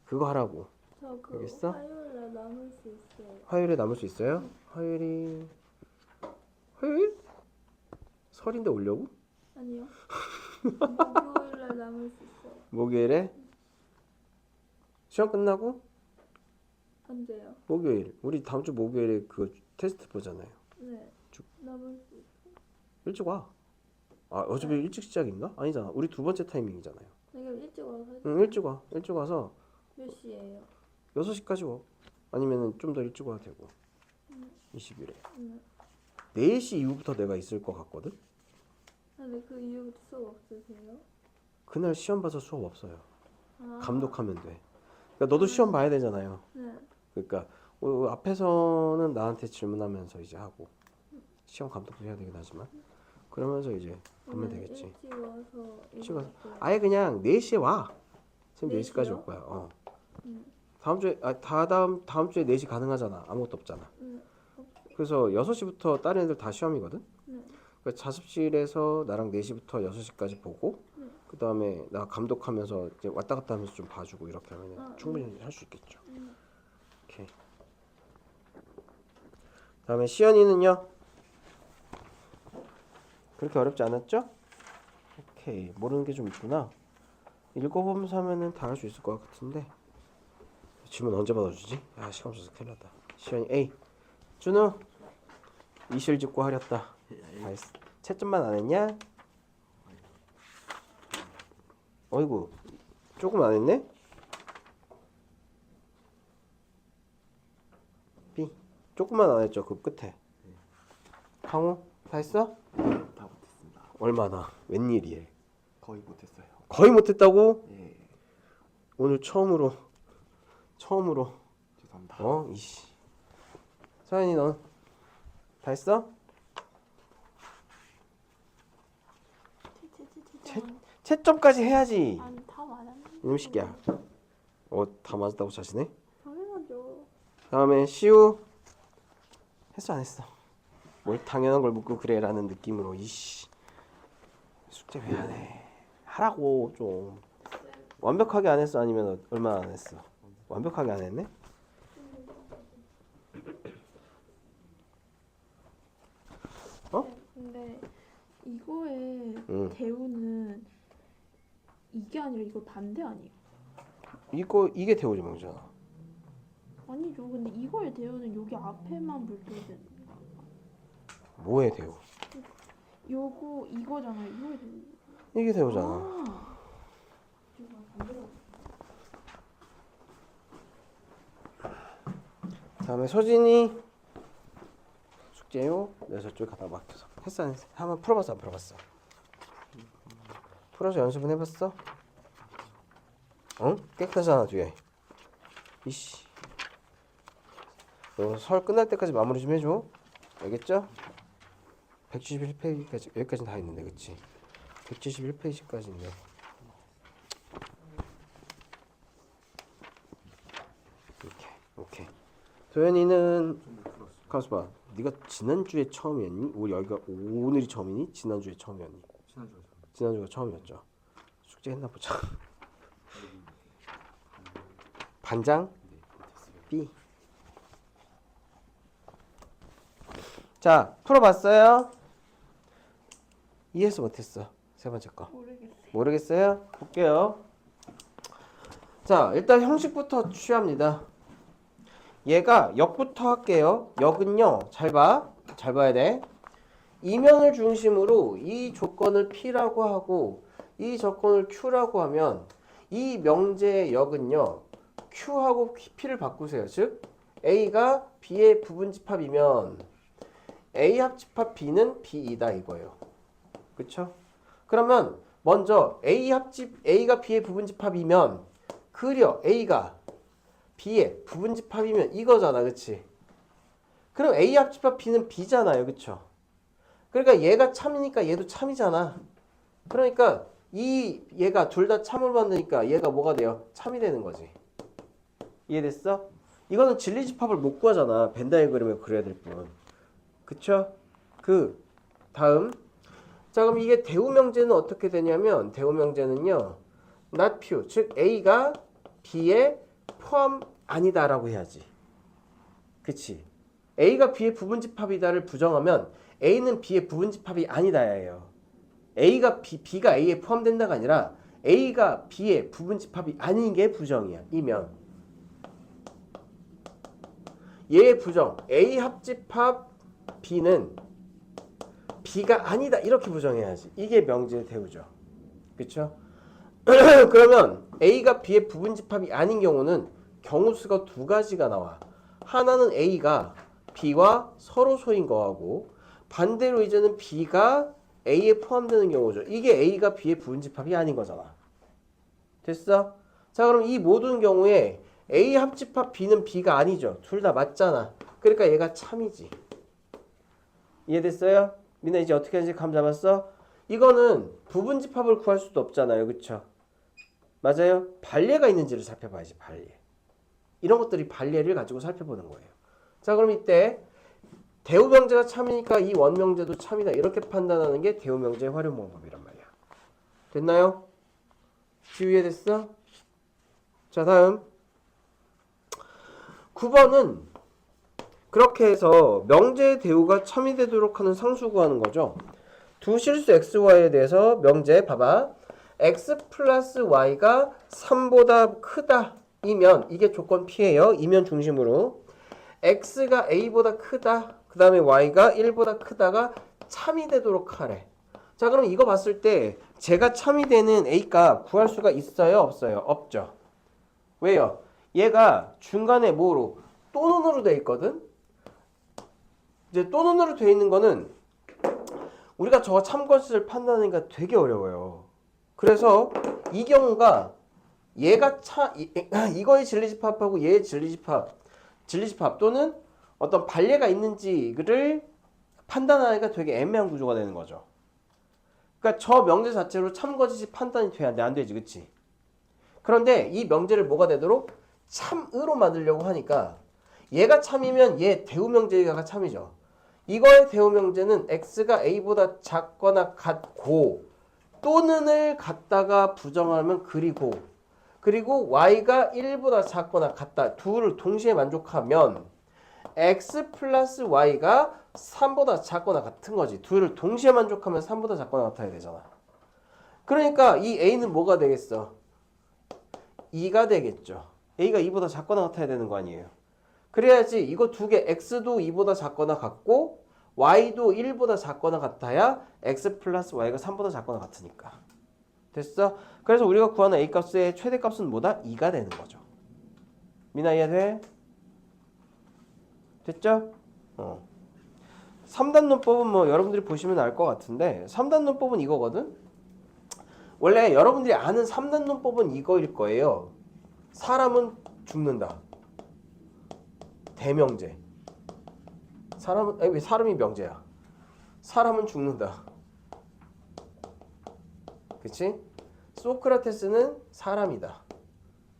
그거 하라고. 저 그 알겠어? 화요일에 남을 수 있어요. 화요일에 남을 수 있어요? 화요일? 설인데 오려고? 아니요. 목요일에 남을 수 있어요. 목요일에? 시험 끝나고? 언제요? 목요일. 우리 다음 주 목요일에 그 테스트 보잖아요. 네. 남을 수 있어요. 일찍 와. 아, 어차피 일찍 시작인가? 아니잖아. 우리 두 번째 타이밍이잖아요. 그럼 일찍 와서 응, 일찍 와. 일찍 와서 몇 시에요? 6시까지 와. 아니면은 좀 더 일찍 와도 되고. 20일에. 네. 4시 이후부터 내가 있을 것 같거든? 근데 그 이후부터 수업 없으세요? 그날 시험 봐서 수업 없어요. 아. 감독하면 돼. 그러니까 너도 시험 봐야 되잖아요. 네. 그러니까 앞에서는 나한테 질문하면서 이제 하고 시험 감독도 해야 되긴 하지만 그러면서 이제 보면 오늘 되겠지. 일찍 와서 일찍 와서. 읽을게요. 아예 그냥 4시에 와. 지금 4시까지 4시요? 올 거야. 어. 음. 다음 주에 다음 주에 4시 가능하잖아. 아무것도 없잖아. 그래서 6시부터 다른 애들 다 시험이거든. 네. 그러니까 자습실에서 나랑 4시부터 6시까지 보고 네. 그다음에 나 감독하면서 이제 왔다 갔다 하면서 좀 봐주고 이렇게 하면 아, 충분히 할 수 있겠죠. 네. 오케이. 다음에 시연이는요? 그렇게 어렵지 않았죠? 오케이. 모르는 게 좀 있구나. 읽어보면서 하면은 다 할 수 있을 것 같은데 질문 언제 받아주지? 아 시간 없어서 큰일 났다. 시연이 A. 준우 이실 짓고 하렸다. 다 했어. 채점만 안 했냐? 어이구 조금 안 했네? B. 조금만 안 했죠 그 끝에. 강우 다 했어? 다 못했습니다. 얼마나? 웬일이에? 거의 못했어요. 거의 못했다고? 예, 오늘 처음으로 죄송합니다. 어? 이씨 서연이 넌 다 했어? 채점까지 해야지. 아니 다 맞았는데. 이놈 새끼야. 다 맞았다고 자신해? 당연하죠. 다음에 시우 했어 안 했어? 뭘 당연한 걸 묻고 그래라는 느낌으로 이씨 숙제 왜 안 해? 하라고 좀. 완벽하게 안 했어 아니면 얼마나 안 했어? 완벽하게 안 했네? 어? 근데 이거의 응. 대우는 이게 아니라 이거 반대 아니에요? 이게 대우지 명잖아. 아니죠. 근데 이거의 대우는 여기 앞에만 물들어야 되는 거야. 뭐에 대우? 요거 이거잖아요. 이거의 대우. 이게 대우잖아. 아. 다음에 소진이 숙제요. 내 저쪽에 갖다 맡겨서 했어 안 했어? 한번 풀어봤어 안 풀어봤어? 풀어서 연습은 해봤어? 응? 깨끗하잖아 뒤에. 이씨. 너 설 끝날 때까지 마무리 좀 해줘. 알겠죠? 171페이지까지 여기까지 다 있는데 그치? 171페이지까지인데. 오케이. 도현이는 가서 봐. 네가 지난주에 처음이었니? 우리 여기가 오늘이 처음이니? 지난주에 처음이었니? 지난주가 처음이었죠. 숙제 했나 보자. 반장 B. 자, 풀어봤어요? 이해했어 못했어? 세 번째 거. 모르겠어요? 볼게요. 자, 일단 형식부터 취합니다. 얘가 역부터 할게요. 역은요, 잘 봐. 잘 봐야 돼. 이면을 중심으로 이 조건을 P라고 하고 이 조건을 Q라고 하면 이 명제의 역은요, Q하고 P를 바꾸세요. 즉, A가 B의 부분집합이면 A 합집합 B는 B이다 이거예요. 그쵸? 그러면 먼저 A가 B의 부분집합이면 그려 A가 B의 부분집합이면 이거잖아. 그치? 그럼 A 합집합 B는 B잖아요. 그쵸? 그러니까 얘가 참이니까 얘도 참이잖아. 그러니까 얘가 둘 다 참을 받으니까 얘가 뭐가 돼요? 참이 되는 거지. 이해됐어? 이거는 진리집합을 못 구하잖아. 벤 다이어그램을 그려야 될 뿐. 그쵸? 다음. 자, 그럼 이게 대우명제는 어떻게 되냐면 대우명제는요. not Q, 즉 A가 B에 포함 아니다라고 해야지. 그치? A가 B의 부분집합이다를 부정하면 A는 B의 부분집합이 아니다예요. B가 A에 포함된다가 아니라 A가 B의 부분집합이 아닌 게 부정이야. 이면 얘의 부정 A 합집합 B는 B가 아니다 이렇게 부정해야지. 이게 명제의 대우죠. 그쵸? 그러면 A가 B의 부분집합이 아닌 경우는 경우수가 두 가지가 나와. 하나는 A가 B와 서로 소인 거하고 반대로 이제는 B가 A에 포함되는 경우죠. 이게 A가 B의 부분집합이 아닌 거잖아. 됐어? 자, 그럼 이 모든 경우에 A 합집합 B는 B가 아니죠. 둘 다 맞잖아. 그러니까 얘가 참이지. 이해됐어요? 민아 이제 어떻게 하는지 감 잡았어? 이거는 부분집합을 구할 수도 없잖아요. 그쵸? 맞아요? 반례가 있는지를 살펴봐야지. 반례. 이런 것들이 반례를 가지고 살펴보는 거예요. 자, 그럼 이때 대우명제가 참이니까 이 원명제도 참이다. 이렇게 판단하는 게 대우명제의 활용 방법이란 말이야. 됐나요? 이해됐어? 자, 다음 9번은 그렇게 해서 명제의 대우가 참이 되도록 하는 상수 구하는 거죠. 두 실수 xy에 대해서 명제 봐봐. x 플러스 y가 3보다 크다 이면 이게 조건 P예요. 이면 중심으로 x가 a보다 크다 그 다음에 y가 1보다 크다가 참이 되도록 하래. 자, 그럼 이거 봤을 때 제가 참이 되는 a값 구할 수가 있어요? 없어요? 없죠. 왜요? 얘가 중간에 뭐로? 또는으로 돼 있거든. 이제 또는으로 돼 있는 거는 우리가 저거 참것을 판단하니까 되게 어려워요. 그래서 이 경우가 얘가 이거의 진리집합하고 얘의 진리집합 또는 어떤 반례가 있는지를 판단하기가 되게 애매한 구조가 되는 거죠. 그러니까 저 명제 자체로 참거짓이 판단이 돼야 돼. 안 되지, 그치? 그런데 이 명제를 뭐가 되도록 참으로 만들려고 하니까 얘가 참이면 얘 대우명제가 참이죠. 이거의 대우명제는 x가 a보다 작거나 같고 또는을 갖다가 부정하면 그리고 y가 1보다 작거나 같다. 둘을 동시에 만족하면 x 플러스 y가 3보다 작거나 같은 거지. 둘을 동시에 만족하면 3보다 작거나 같아야 되잖아. 그러니까 이 a는 뭐가 되겠어? 2가 되겠죠. a가 2보다 작거나 같아야 되는 거 아니에요. 그래야지 이거 두 개 x도 2보다 작거나 같고 y도 1보다 작거나 같아야 x 플러스 y가 3보다 작거나 같으니까. 됐어? 그래서 우리가 구하는 a값의 최대값은 뭐다? 2가 되는 거죠. 미나 이해돼? 됐죠? 3단 논법은 뭐 여러분들이 보시면 알 것 같은데 3단 논법은 이거거든? 원래 여러분들이 아는 3단 논법은 이거일 거예요. 사람은 죽는다. 대명제. 왜 사람이 명제야? 사람은 죽는다. 그치? 소크라테스는 사람이다.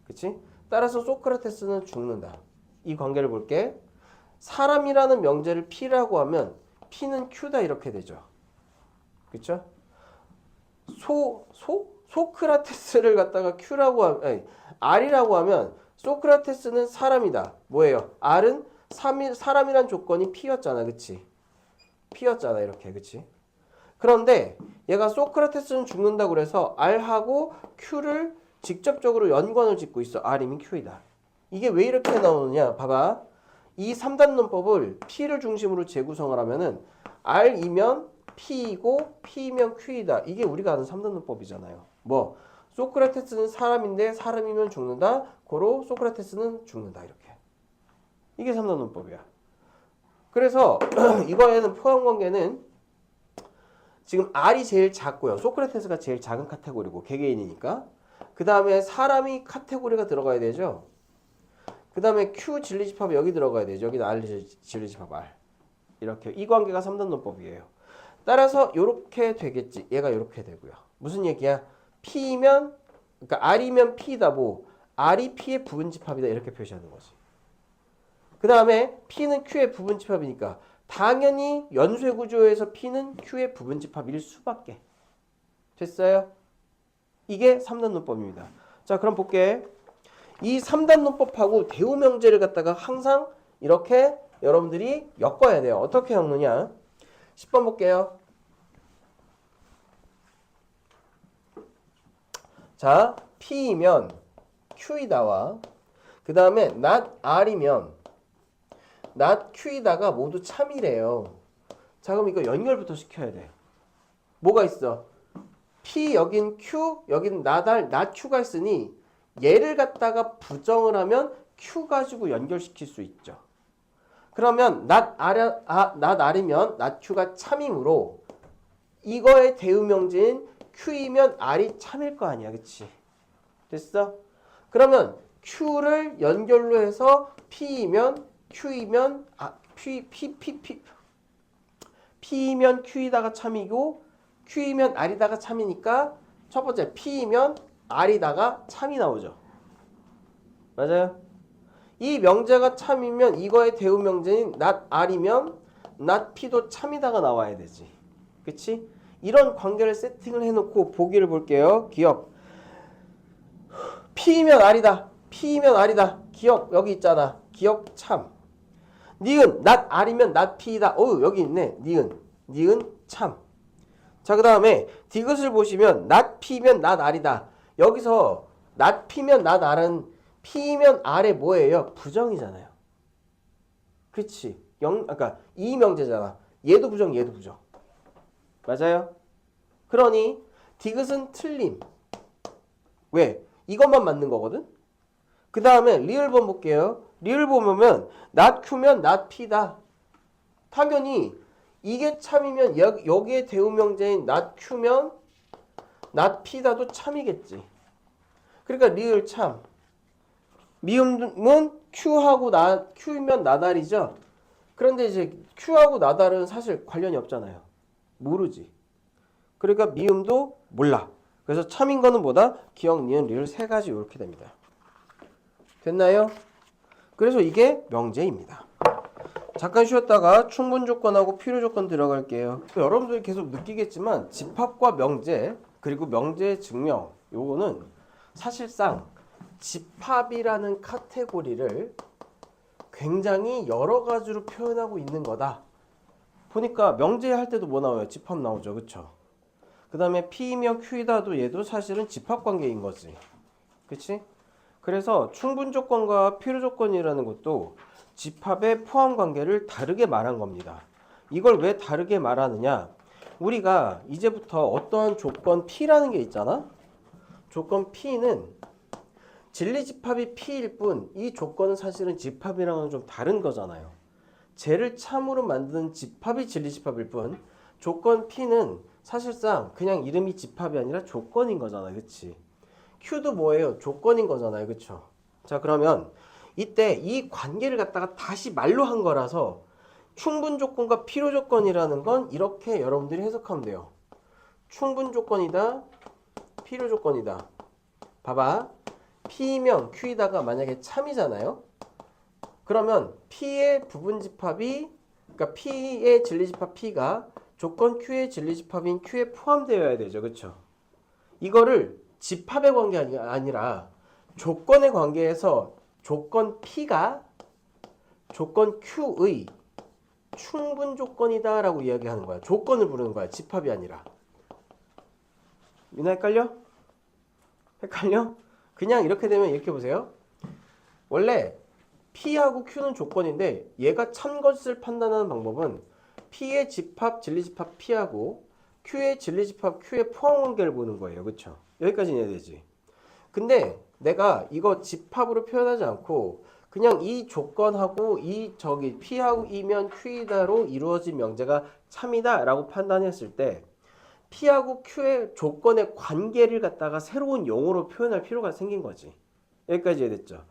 그치? 따라서 소크라테스는 죽는다. 이 관계를 볼게. 사람이라는 명제를 P라고 하면 P는 Q다 이렇게 되죠. 그쵸? 소크라테스를 갖다가 Q라고 하면 R이라고 하면 소크라테스는 사람이다. 뭐예요? R은 사람이란 조건이 P였잖아. 그치? P였잖아. 이렇게. 그치? 그런데 얘가 소크라테스는 죽는다고 그래서 R하고 Q를 직접적으로 연관을 짓고 있어. R이면 Q이다. 이게 왜 이렇게 나오느냐? 봐봐. 이 3단 논법을 P를 중심으로 재구성을 하면은 R이면 P이고 P이면 Q이다. 이게 우리가 아는 3단 논법이잖아요. 뭐 소크라테스는 사람인데 사람이면 죽는다. 고로 소크라테스는 죽는다. 이렇게. 이게 3단 논법이야. 그래서 이거에는 포함관계는 지금 R이 제일 작고요. 소크라테스가 제일 작은 카테고리고 개개인이니까. 그 다음에 사람이 카테고리가 들어가야 되죠. 그 다음에 Q 진리집합이 여기 들어가야 되죠. 여기는 R 진리집합 R. 이렇게. 이 관계가 3단 논법이에요. 따라서 이렇게 되겠지. 얘가 이렇게 되고요. 무슨 얘기야? P면 그러니까 R이면 P다. 뭐 R이 P의 부분집합이다. 이렇게 표시하는 거지. 그 다음에 P는 Q의 부분집합이니까 당연히 연쇄 구조에서 P는 Q의 부분집합일 수밖에. 됐어요? 이게 3단 논법입니다. 자, 그럼 볼게. 이 3단 논법하고 대우명제를 갖다가 항상 이렇게 여러분들이 엮어야 돼요. 어떻게 엮느냐? 10번 볼게요. 자, P이면 Q이다와 그 다음에 not R이면 not Q이다가 모두 참이래요. 자, 그럼 이거 연결부터 시켜야 돼. 뭐가 있어? P 여긴 Q, 여긴 not R, not Q가 있으니 얘를 갖다가 부정을 하면 Q 가지고 연결시킬 수 있죠. 그러면 not R이면 not Q가 참이므로 이거의 대우명제인 Q이면 R이 참일 거 아니야. 그치? 됐어? 그러면 Q를 연결로 P이면 Q이다가 참이고 Q이면 R이다가 참이니까 첫 번째 P이면 R이다가 참이 나오죠. 맞아요? 이 명제가 참이면 이거의 대우 명제인 not R이면 not P도 참이다가 나와야 되지. 그치? 이런 관계를 세팅을 해놓고 보기를 볼게요. 기억. P이면 R이다. P이면 R이다. 기억 여기 있잖아. 기억 참. 니은 not R이면 not P이다. 여기 있네. 니은 참. 자, 그 다음에 디귿을 보시면 not P면 not R이다. 여기서 not P면 not R은 P면 R의 뭐예요? 부정이잖아요. 그치? 그러니까 이 명제잖아. 얘도 부정, 얘도 부정. 맞아요? 그러니 디귿은 틀림. 왜? 이것만 맞는 거거든? 그 다음에 리을본 볼게요. 리을 보면 not Q면 not P다. 당연히 이게 참이면 여기에 대우 명제인 not Q면 not P다도 참이겠지. 그러니까 리을 참. 미음은 Q면 나달이죠. 그런데 이제 Q하고 나달은 사실 관련이 없잖아요. 모르지. 그러니까 미음도 몰라. 그래서 참인 거는 뭐다? 기억, 니은, 리을 세 가지 이렇게 됩니다. 됐나요? 그래서 이게 명제입니다. 잠깐 쉬었다가 충분 조건하고 필요 조건 들어갈게요. 여러분들이 계속 느끼겠지만 집합과 명제 그리고 명제의 증명 요거는 사실상 집합이라는 카테고리를 굉장히 여러 가지로 표현하고 있는 거다. 보니까 명제 할 때도 뭐 나와요? 집합 나오죠. 그쵸? 그 다음에 P이면 Q이다도 얘도 사실은 집합 관계인 거지. 그치? 그래서 충분 조건과 필요 조건이라는 것도 집합의 포함 관계를 다르게 말한 겁니다. 이걸 왜 다르게 말하느냐? 우리가 이제부터 어떠한 조건 P라는 게 있잖아? 조건 P는 진리집합이 P일 뿐 이 조건은 사실은 집합이랑은 좀 다른 거잖아요. 쟤를 참으로 만드는 집합이 진리집합일 뿐 조건 P는 사실상 그냥 이름이 집합이 아니라 조건인 거잖아요. 그치? Q도 뭐예요? 조건인 거잖아요. 그쵸? 자, 그러면 이때 이 관계를 갖다가 다시 말로 한 거라서 충분 조건과 필요 조건이라는 건 이렇게 여러분들이 해석하면 돼요. 충분 조건이다. 필요 조건이다. 봐봐. P면 Q이다가 만약에 참이잖아요. 그러면 P의 부분집합이 그러니까 P의 진리집합 P가 조건 Q의 진리집합인 Q에 포함되어야 되죠. 그쵸? 이거를 집합의 관계가 아니라 조건의 관계에서 조건 P가 조건 Q의 충분 조건이다 라고 이야기하는 거야. 조건을 부르는 거야. 집합이 아니라. 미나 헷갈려? 헷갈려? 그냥 이렇게 되면 이렇게 보세요. 원래 P하고 Q는 조건인데 얘가 참 것을 판단하는 방법은 P의 집합, 진리집합 P하고 Q의 진리집합 Q의 포함 관계를 보는 거예요. 그쵸? 여기까지 이해야 되지. 근데 내가 이거 집합으로 표현하지 않고 그냥 이 조건하고 P하고 E면 Q이다로 이루어진 명제가 참이다 라고 판단했을 때 P하고 Q의 조건의 관계를 갖다가 새로운 용어로 표현할 필요가 생긴 거지. 여기까지 이해됐죠?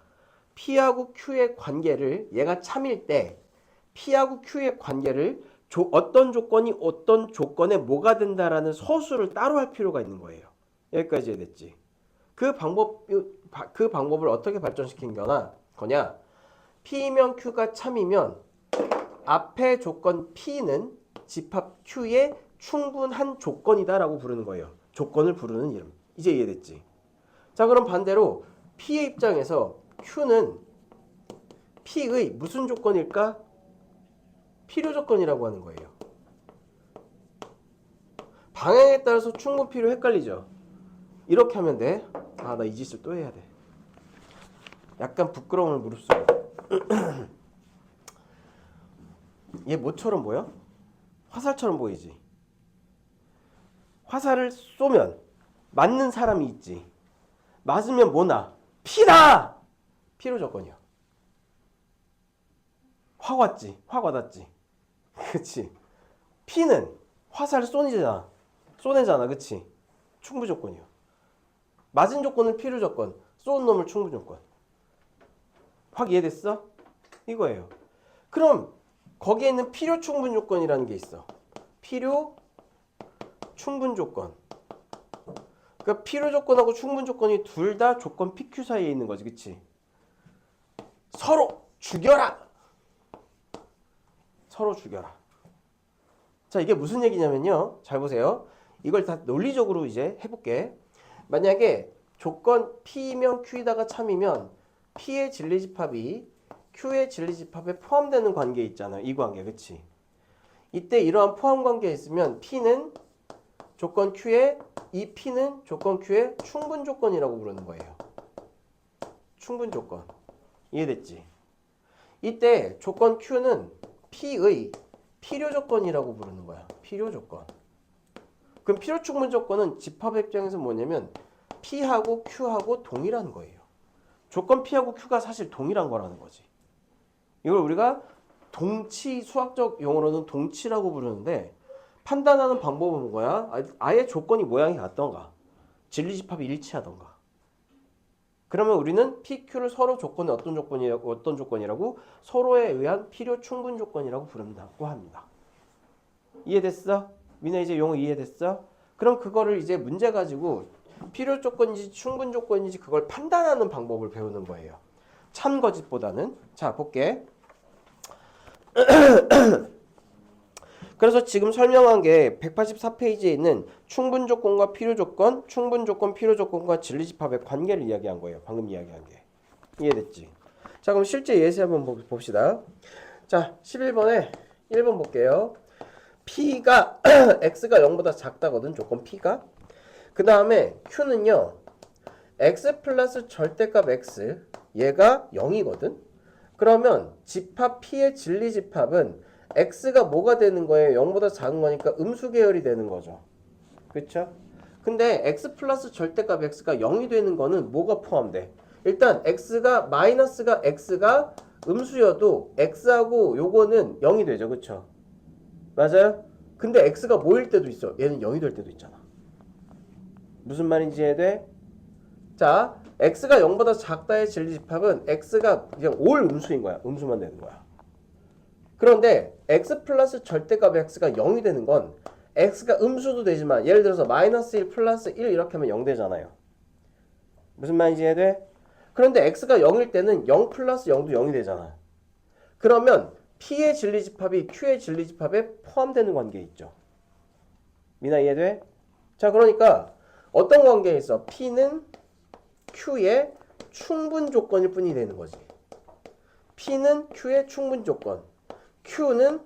P하고 Q의 관계를 얘가 참일 때 P하고 Q의 관계를 어떤 조건이 어떤 조건에 뭐가 된다라는 서술을 따로 할 필요가 있는 거예요. 여기까지 이해됐지? 그 방법을 어떻게 발전시킨 거냐? P면 Q가 참이면 앞에 조건 P는 집합 Q의 충분한 조건이다 라고 부르는 거예요. 조건을 부르는 이름. 이제 이해됐지? 자, 그럼 반대로 P의 입장에서 Q는 P의 무슨 조건일까? 필요 조건이라고 하는 거예요. 방향에 따라서 충분 필요 헷갈리죠? 이렇게 하면 돼. 나 이 짓을 또 해야 돼. 약간 부끄러움을 무릅쓰고. 얘 뭐처럼 보여? 화살처럼 보이지? 화살을 쏘면 맞는 사람이 있지. 맞으면 뭐나? 피다! 필요 조건이야. 확 왔지? 확 와닿지? 그치? 피는 화살을 쏘내잖아. 그치? 충분 조건이야. 맞은 조건은 필요 조건, 쏜 놈을 충분 조건. 확 이해됐어? 이거예요. 그럼 거기에는 필요 충분 조건이라는 게 있어. 필요 충분 조건. 그러니까 필요 조건하고 충분 조건이 둘 다 조건 PQ 사이에 있는 거지, 그치? 서로 죽여라. 서로 죽여라. 자, 이게 무슨 얘기냐면요. 잘 보세요. 이걸 다 논리적으로 이제 해볼게. 만약에 조건 P면 Q이다가 참이면 P의 진리집합이 Q의 진리집합에 포함되는 관계 있잖아요. 이 관계, 그치? 이때 이러한 포함 관계에 있으면 P는 조건 Q의 이 P는 조건 Q의 충분 조건이라고 부르는 거예요. 충분 조건. 이해됐지? 이때 조건 Q는 P의 필요 조건이라고 부르는 거야. 필요 조건. 그럼 필요 충분 조건은 집합 입장에서 뭐냐면 P하고 Q하고 동일한 거예요. 조건 P하고 Q가 사실 동일한 거라는 거지. 이걸 우리가 동치, 수학적 용어로는 동치라고 부르는데 판단하는 방법은 뭐야? 아예 조건이 모양이 같던가 진리집합이 일치하던가. 그러면 우리는 PQ를 서로 조건이 어떤 조건이라고 서로에 의한 필요 충분 조건이라고 부른다고 합니다. 이해됐어? 민아 이제 용어 이해됐어? 그럼 그거를 이제 문제 가지고 필요 조건인지 충분 조건인지 그걸 판단하는 방법을 배우는 거예요. 참거짓보다는. 자, 볼게. 그래서 지금 설명한 게 184페이지에 있는 충분 조건과 필요 조건, 충분 조건, 필요 조건과 진리집합의 관계를 이야기한 거예요. 방금 이야기한 게. 이해됐지? 자, 그럼 실제 예시 한번 봅시다. 자, 11번에 1번 볼게요. P가 X가 0보다 작다거든. 조건 P가. 그 다음에 Q는요. X 플러스 절대값 X 얘가 0이거든. 그러면 집합 P의 진리집합은 X가 뭐가 되는 거예요? 0보다 작은 거니까 음수 계열이 되는 거죠. 그쵸? 근데 X 플러스 절대값 X가 0이 되는 거는 뭐가 포함돼? 일단 마이너스가 X가 음수여도 X하고 요거는 0이 되죠. 그쵸? 맞아요? 근데 X가 뭐일 때도 있어. 얘는 0이 될 때도 있잖아. 무슨 말인지 이해돼? 자, X가 0보다 작다의 진리집합은 X가 그냥 올 음수인 거야. 음수만 되는 거야. 그런데 X 플러스 절대값 X가 0이 되는 건 X가 음수도 되지만 예를 들어서 마이너스 1 플러스 1 이렇게 하면 0 되잖아요. 무슨 말인지 이해돼? 그런데 X가 0일 때는 0 플러스 0도 0이 되잖아. 그러면 P의 진리집합이 Q의 진리집합에 포함되는 관계에 있죠. 미나 이해돼? 자, 그러니까 어떤 관계에 있어? P는 Q의 충분 조건일 뿐이 되는 거지. P는 Q의 충분 조건. Q는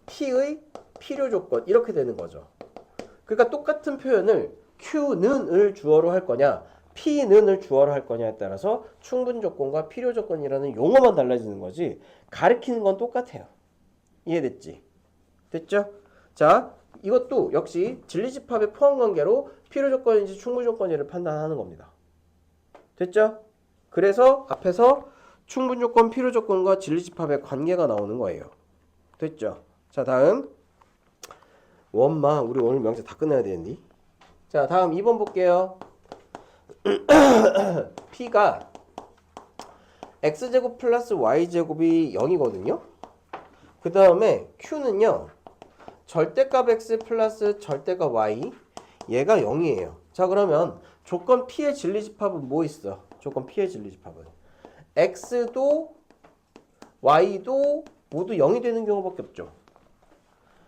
P의 필요 조건 이렇게 되는 거죠. 그러니까 똑같은 표현을 Q는을 주어로 할 거냐 P는을 주어로 할 거냐에 따라서 충분 조건과 필요 조건이라는 용어만 달라지는 거지 가리키는 건 똑같아요. 이해됐지? 됐죠? 자, 이것도 역시 진리집합의 포함 관계로 필요 조건인지 충분 조건인지를 판단하는 겁니다. 됐죠? 그래서 앞에서 충분 조건, 필요 조건과 진리집합의 관계가 나오는 거예요. 됐죠? 자, 다음 원마 우리 오늘 명제 다 끝내야 되는데. 자, 다음 2번 볼게요. P가 X제곱 플러스 Y제곱이 0이거든요. 그 다음에 Q는요 절대값 X 플러스 절대값 Y 얘가 0이에요. 자, 그러면 조건 P의 진리집합은 뭐 있어? 조건 P의 진리집합은 X도 Y도 모두 0이 되는 경우밖에 없죠.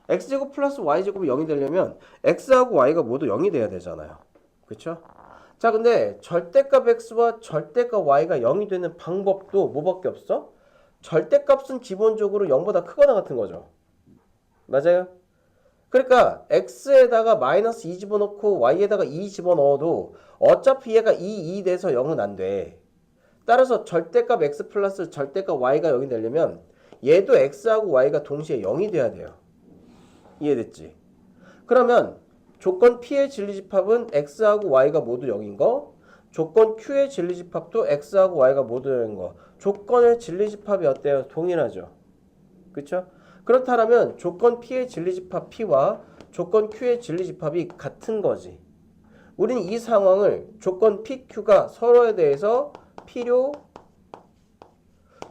X제곱 플러스 Y제곱이 0이 되려면 X하고 Y가 모두 0이 돼야 되잖아요. 그쵸? 자, 근데 절대값 X와 절대값 Y가 0이 되는 방법도 뭐밖에 없어? 절대값은 기본적으로 0보다 크거나 같은 거죠. 맞아요? 그러니까 X에다가 마이너스 2 집어넣고 Y에다가 2 집어넣어도 어차피 얘가 2 돼서 0은 안 돼. 따라서 절대값 X 플러스 절대값 Y가 0이 되려면 얘도 X하고 Y가 동시에 0이 돼야 돼요. 이해됐지? 그러면 조건 P의 진리집합은 X하고 Y가 모두 0인 거, 조건 Q의 진리집합도 X하고 Y가 모두 0인 거. 조건의 진리집합이 어때요? 동일하죠. 그쵸? 그렇다면 조건 P의 진리집합 P와 조건 Q의 진리집합이 같은 거지. 우리는 이 상황을 조건 PQ가 서로에 대해서 필요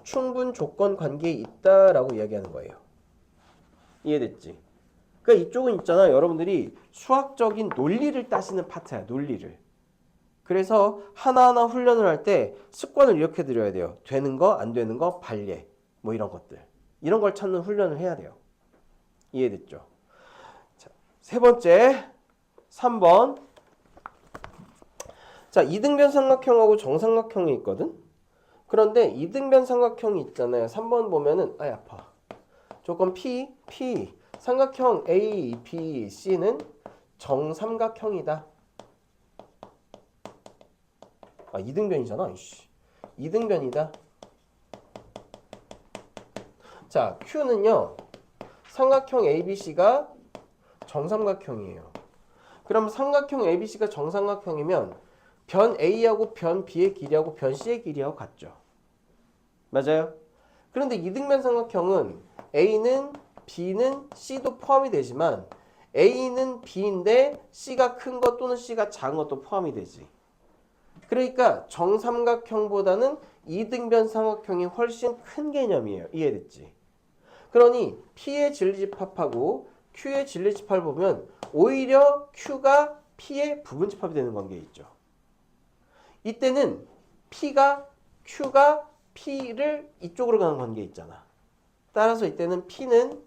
충분 조건 관계에 있다라고 이야기하는 거예요. 이해됐지? 그러니까 이쪽은 있잖아. 여러분들이 수학적인 논리를 따시는 파트야. 논리를. 그래서 하나하나 훈련을 할 때 습관을 이렇게 들여야 돼요. 되는 거, 안 되는 거, 발예. 뭐 이런 것들. 이런 걸 찾는 훈련을 해야 돼요. 이해됐죠? 자, 세 번째, 3번. 자, 이등변 삼각형하고 정삼각형이 있거든? 그런데 이등변 삼각형이 있잖아요. 3번 보면은, 아이, 아파. 조건 P. 삼각형 A, B, C는 정삼각형이다. 아, 이등변이잖아. 이씨. 이등변이다. 자, Q는요. 삼각형 ABC가 정삼각형이에요. 그럼 삼각형 ABC가 정삼각형이면 변 A하고 변 B의 길이하고 변 C의 길이하고 같죠. 맞아요? 그런데 이등변 삼각형은 A는 B는 C도 포함이 되지만 A는 B인데 C가 큰 것 또는 C가 작은 것도 포함이 되지. 그러니까 정삼각형보다는 이등변 삼각형이 훨씬 큰 개념이에요. 이해됐지? 그러니 P의 진리집합하고 Q의 진리집합을 보면 오히려 Q가 P의 부분집합이 되는 관계에 있죠. 이때는 Q가 P를 이쪽으로 가는 관계에 있잖아. 따라서 이때는 P는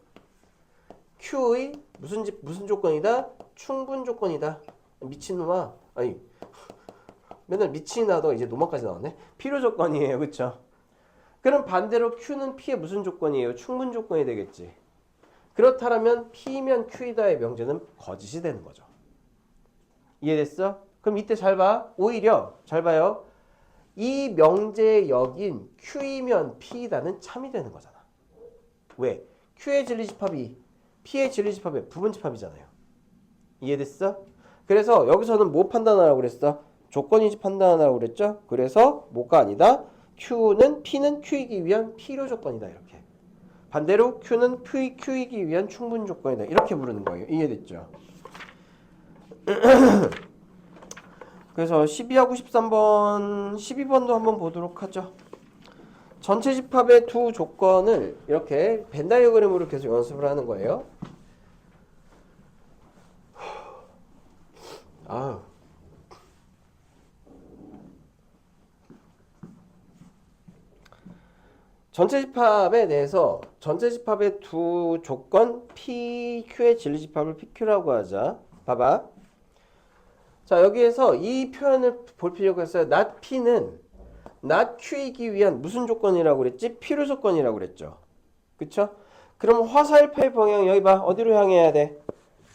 Q의 무슨 조건이다? 충분 조건이다. 미친놈아. 아니 맨날 미친이 나도 이제 노마까지 나왔네. 필요 조건이에요. 그쵸? 그럼 반대로 Q는 P의 무슨 조건이에요? 충분 조건이 되겠지. 그렇다면 P면 Q이다의 명제는 거짓이 되는 거죠. 이해됐어? 그럼 이때 잘 봐. 오히려 잘 봐요. 이 명제의 역인 Q이면 P이다는 참이 되는 거잖아. 왜? Q의 진리집합이 P의 진리집합의 부분집합이잖아요. 이해됐어? 그래서 여기서는 뭐 판단하라고 그랬어? 조건인지 판단하라고 그랬죠? 그래서 뭐가 아니다. P는 Q이기 위한 필요 조건이다. 이렇게. 반대로 Q는 Q이기 위한 충분 조건이다. 이렇게 부르는 거예요. 이해됐죠? 그래서 12하고 13번, 12번도 한번 보도록 하죠. 전체 집합의 두 조건을 이렇게 벤 다이어그램으로 계속 연습을 하는 거예요. 아유. 전체 집합에 대해서 전체 집합의 두 조건 PQ의 진리집합을 PQ라고 하자. 봐봐. 자, 여기에서 이 표현을 볼 필요가 있어요. not P는 not Q이기 위한 무슨 조건이라고 그랬지? 필요 조건이라고 그랬죠. 그쵸? 그럼 화살표의 방향 여기 봐. 어디로 향해야 돼?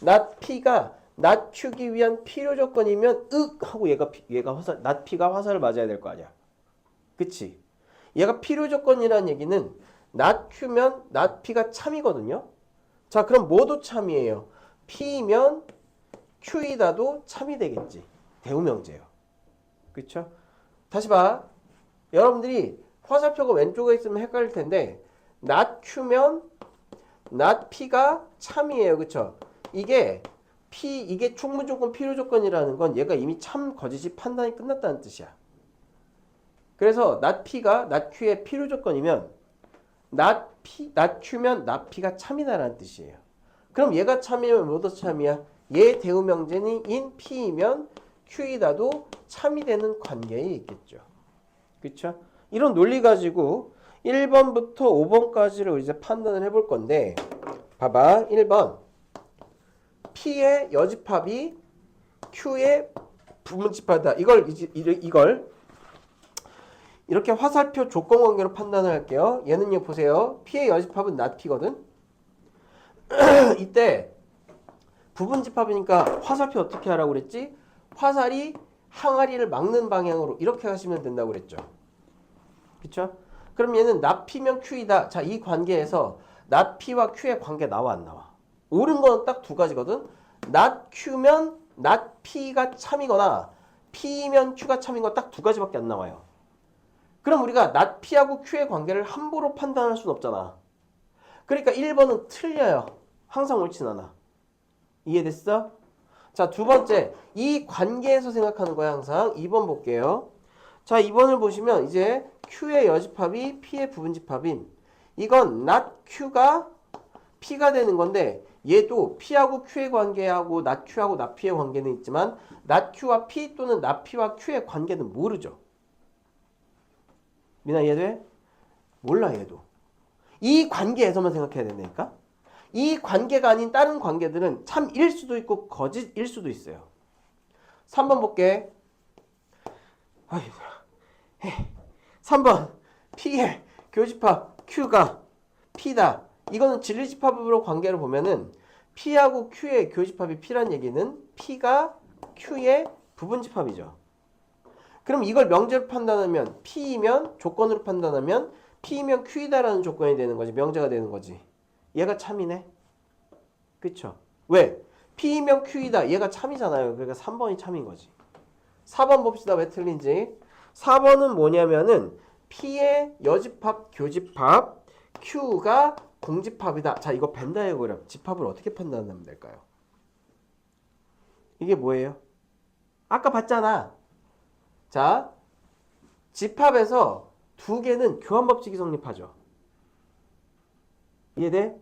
not P가 not Q기 위한 필요 조건이면 하고 얘가 not P가 화살을 맞아야 될 거 아니야. 그치? 얘가 필요 조건이라는 얘기는 not Q면 not P가 참이거든요. 자, 그럼 뭐도 참이에요? P면 Q이다도 참이 되겠지. 대우명제예요. 그쵸? 다시 봐. 여러분들이 화살표가 왼쪽에 있으면 헷갈릴 텐데 not Q면 not P가 참이에요. 그쵸? 이게 충분 조건, 필요 조건이라는 건 얘가 이미 참, 거짓이 판단이 끝났다는 뜻이야. 그래서 not P가 not Q의 필요 조건이면 not Q면 not P가 참이다라는 뜻이에요. 그럼 얘가 참이면 뭐도 참이야? 얘 대우명제인 P이면 Q이다도 참이 되는 관계에 있겠죠. 그쵸? 이런 논리 가지고 1번부터 5번까지를 이제 판단을 해볼 건데 봐봐. 1번 P의 여집합이 Q의 부분집합이다. 이걸 이렇게 화살표 조건 관계로 판단을 할게요. 얘는요 보세요. P의 여집합은 not P거든. 이때 부분집합이니까 화살표 어떻게 하라고 그랬지? 화살이 항아리를 막는 방향으로 이렇게 하시면 된다고 그랬죠. 그쵸? 그럼 얘는 not P면 Q이다. 자, 이 관계에서 not P와 Q의 관계 나와 안 나와? 옳은 건 딱 두 가지거든. not Q면 not P가 참이거나 P면 Q가 참인 건 딱 두 가지밖에 안 나와요. 그럼 우리가 not P하고 Q의 관계를 함부로 판단할 수는 없잖아. 그러니까 1번은 틀려요. 항상 옳진 않아. 이해됐어? 자, 두 번째. 이 관계에서 생각하는 거야, 항상. 2번 볼게요. 자, 2번을 보시면 이제 Q의 여집합이 P의 부분집합인 이건 not Q가 P가 되는 건데 얘도 P하고 Q의 관계하고 낫 Q하고 낫 P의 관계는 있지만 낫 Q와 P 또는 낫 P와 Q의 관계는 모르죠. 미나 이해돼? 몰라 얘도. 이 관계에서만 생각해야 된다니까. 이 관계가 아닌 다른 관계들은 참일 수도 있고 거짓일 수도 있어요. 3번 볼게. 3번 P의 교집합 Q가 P다. 이거는 진리집합으로 관계를 보면은 P하고 Q의 교집합이 P란 얘기는 P가 Q의 부분집합이죠. 그럼 이걸 명제로 판단하면 P이면 조건으로 판단하면 P이면 Q이다라는 조건이 되는 거지. 명제가 되는 거지. 얘가 참이네. 그쵸? 왜? P이면 Q이다. 얘가 참이잖아요. 그러니까 3번이 참인 거지. 4번 봅시다. 왜 틀린지. 4번은 뭐냐면은 P의 여집합, 교집합, Q가 공집합이다. 자, 이거 벤 다이어그램. 집합을 어떻게 판단하면 될까요? 이게 뭐예요? 아까 봤잖아. 자, 집합에서 두 개는 교환법칙이 성립하죠. 이해돼?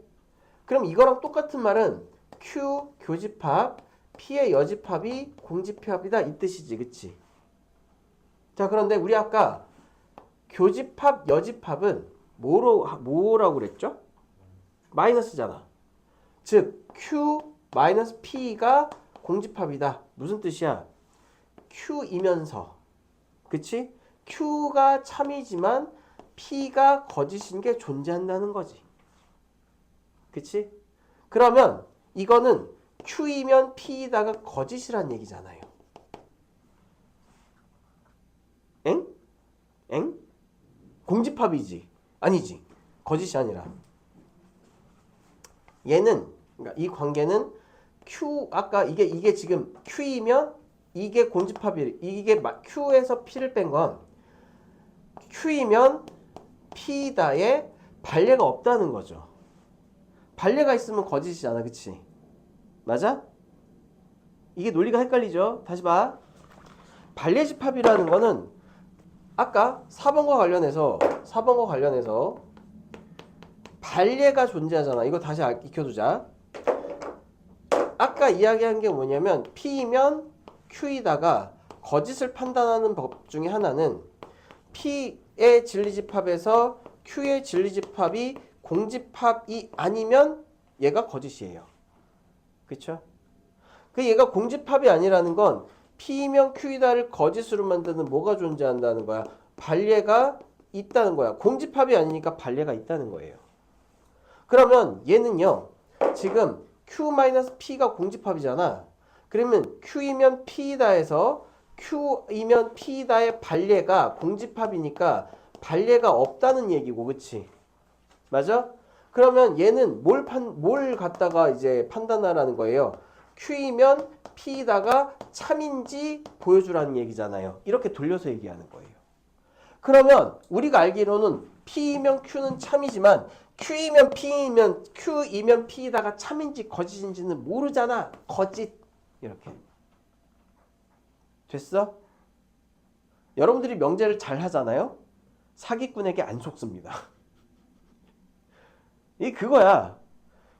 그럼 이거랑 똑같은 말은 Q 교집합, P의 여집합이 공집합이다 이 뜻이지, 그치? 자, 그런데 우리 아까 교집합, 여집합은 뭐라고 그랬죠? 마이너스잖아. 즉 Q 마이너스 P가 공집합이다. 무슨 뜻이야? Q이면서, 그치? Q가 참이지만 P가 거짓인 게 존재한다는 거지. 그치? 그러면 이거는 Q이면 P이다가 거짓이란 얘기잖아요. 엥? 엥? 공집합이지. 아니지. 거짓이 아니라. 얘는, 그러니까 이 관계는 Q, 아까 이게 지금 Q이면 이게 공집합이, 이게 Q에서 P를 뺀 건 Q이면 P다에 반례가 없다는 거죠. 반례가 있으면 거짓이잖아, 그치? 맞아? 이게 논리가 헷갈리죠? 다시 봐. 반례집합이라는 거는 아까 4번과 관련해서 반례가 존재하잖아. 이거 다시 익혀두자. 아까 이야기한 게 뭐냐면 P이면 Q이다가 거짓을 판단하는 법 중에 하나는 P의 진리집합에서 Q의 진리집합이 공집합이 아니면 얘가 거짓이에요. 그쵸? 그 얘가 공집합이 아니라는 건 P이면 Q이다를 거짓으로 만드는 뭐가 존재한다는 거야? 반례가 있다는 거야. 공집합이 아니니까 반례가 있다는 거예요. 그러면 얘는요. 지금 Q-P가 공집합이잖아. 그러면 Q이면 P이다 해서 Q이면 P이다의 반례가 공집합이니까 반례가 없다는 얘기고, 그치? 맞아? 그러면 얘는 뭘 갖다가 이제 판단하라는 거예요. Q이면 P이다가 참인지 보여주라는 얘기잖아요. 이렇게 돌려서 얘기하는 거예요. 그러면 우리가 알기로는 P이면 Q는 참이지만 Q이면 P이다가 참인지 거짓인지는 모르잖아. 거짓. 이렇게. 됐어? 여러분들이 명제를 잘 하잖아요. 사기꾼에게 안 속습니다. 이 그거야.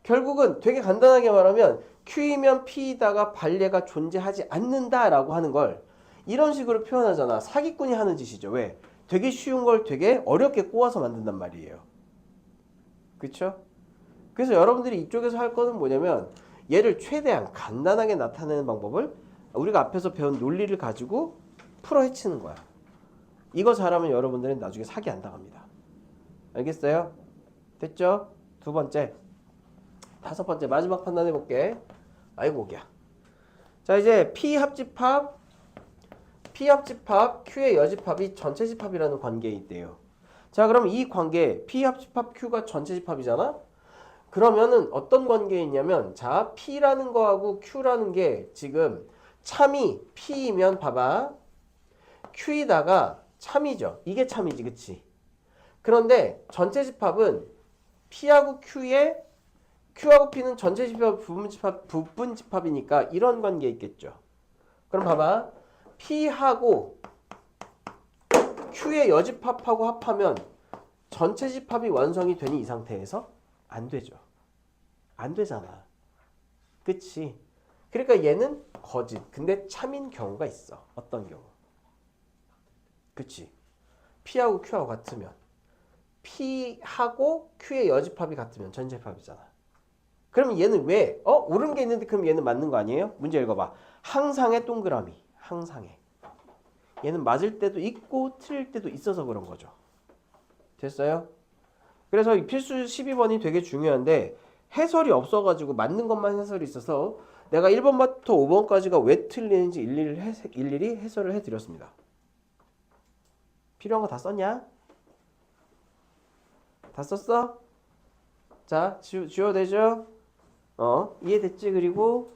결국은 되게 간단하게 말하면 Q이면 P이다가 반례가 존재하지 않는다라고 하는 걸 이런 식으로 표현하잖아. 사기꾼이 하는 짓이죠. 왜? 되게 쉬운 걸 되게 어렵게 꼬아서 만든단 말이에요. 그쵸? 그래서 여러분들이 이쪽에서 할 거는 뭐냐면 얘를 최대한 간단하게 나타내는 방법을 우리가 앞에서 배운 논리를 가지고 풀어 헤치는 거야. 이거 잘하면 여러분들은 나중에 사기 안 당합니다. 알겠어요? 됐죠? 두 번째. 다섯 번째 마지막 판단해 볼게. 아이고 오기야. 자, 이제 P합집합 Q의 여집합이 전체 집합이라는 관계에 있대요. 자, 그럼 이 관계 P합집합 Q가 전체 집합이잖아? 그러면은 어떤 관계에 있냐면, 자, P라는 거하고 Q라는 게 지금 참이 P이면 봐봐. Q이다가 참이죠. 이게 참이지, 그치? 그런데 전체 집합은 P하고 Q하고 P는 전체 집합, 부분 집합이니까 이런 관계에 있겠죠. 그럼 봐봐. P하고 Q의 여집합하고 합하면 전체 집합이 완성이 되니 이 상태에서 안 되죠. 안 되잖아. 그치? 그러니까 얘는 거짓. 근데 참인 경우가 있어. 어떤 경우? 그치? P하고 Q하고 같으면 P하고 Q의 여집합이 같으면 전집합이잖아. 그럼 얘는 왜? 옳은 게 있는데 그럼 얘는 맞는 거 아니에요? 문제 읽어봐. 항상의 동그라미. 항상의. 얘는 맞을 때도 있고 틀릴 때도 있어서 그런 거죠. 됐어요? 그래서 이 필수 12번이 되게 중요한데 해설이 없어가지고 맞는 것만 해설이 있어서 내가 1번부터 5번까지가 왜 틀리는지 일일이 해설을 해드렸습니다. 필요한 거 다 썼냐? 다 썼어? 자, 지워도 되죠? 이해됐지? 그리고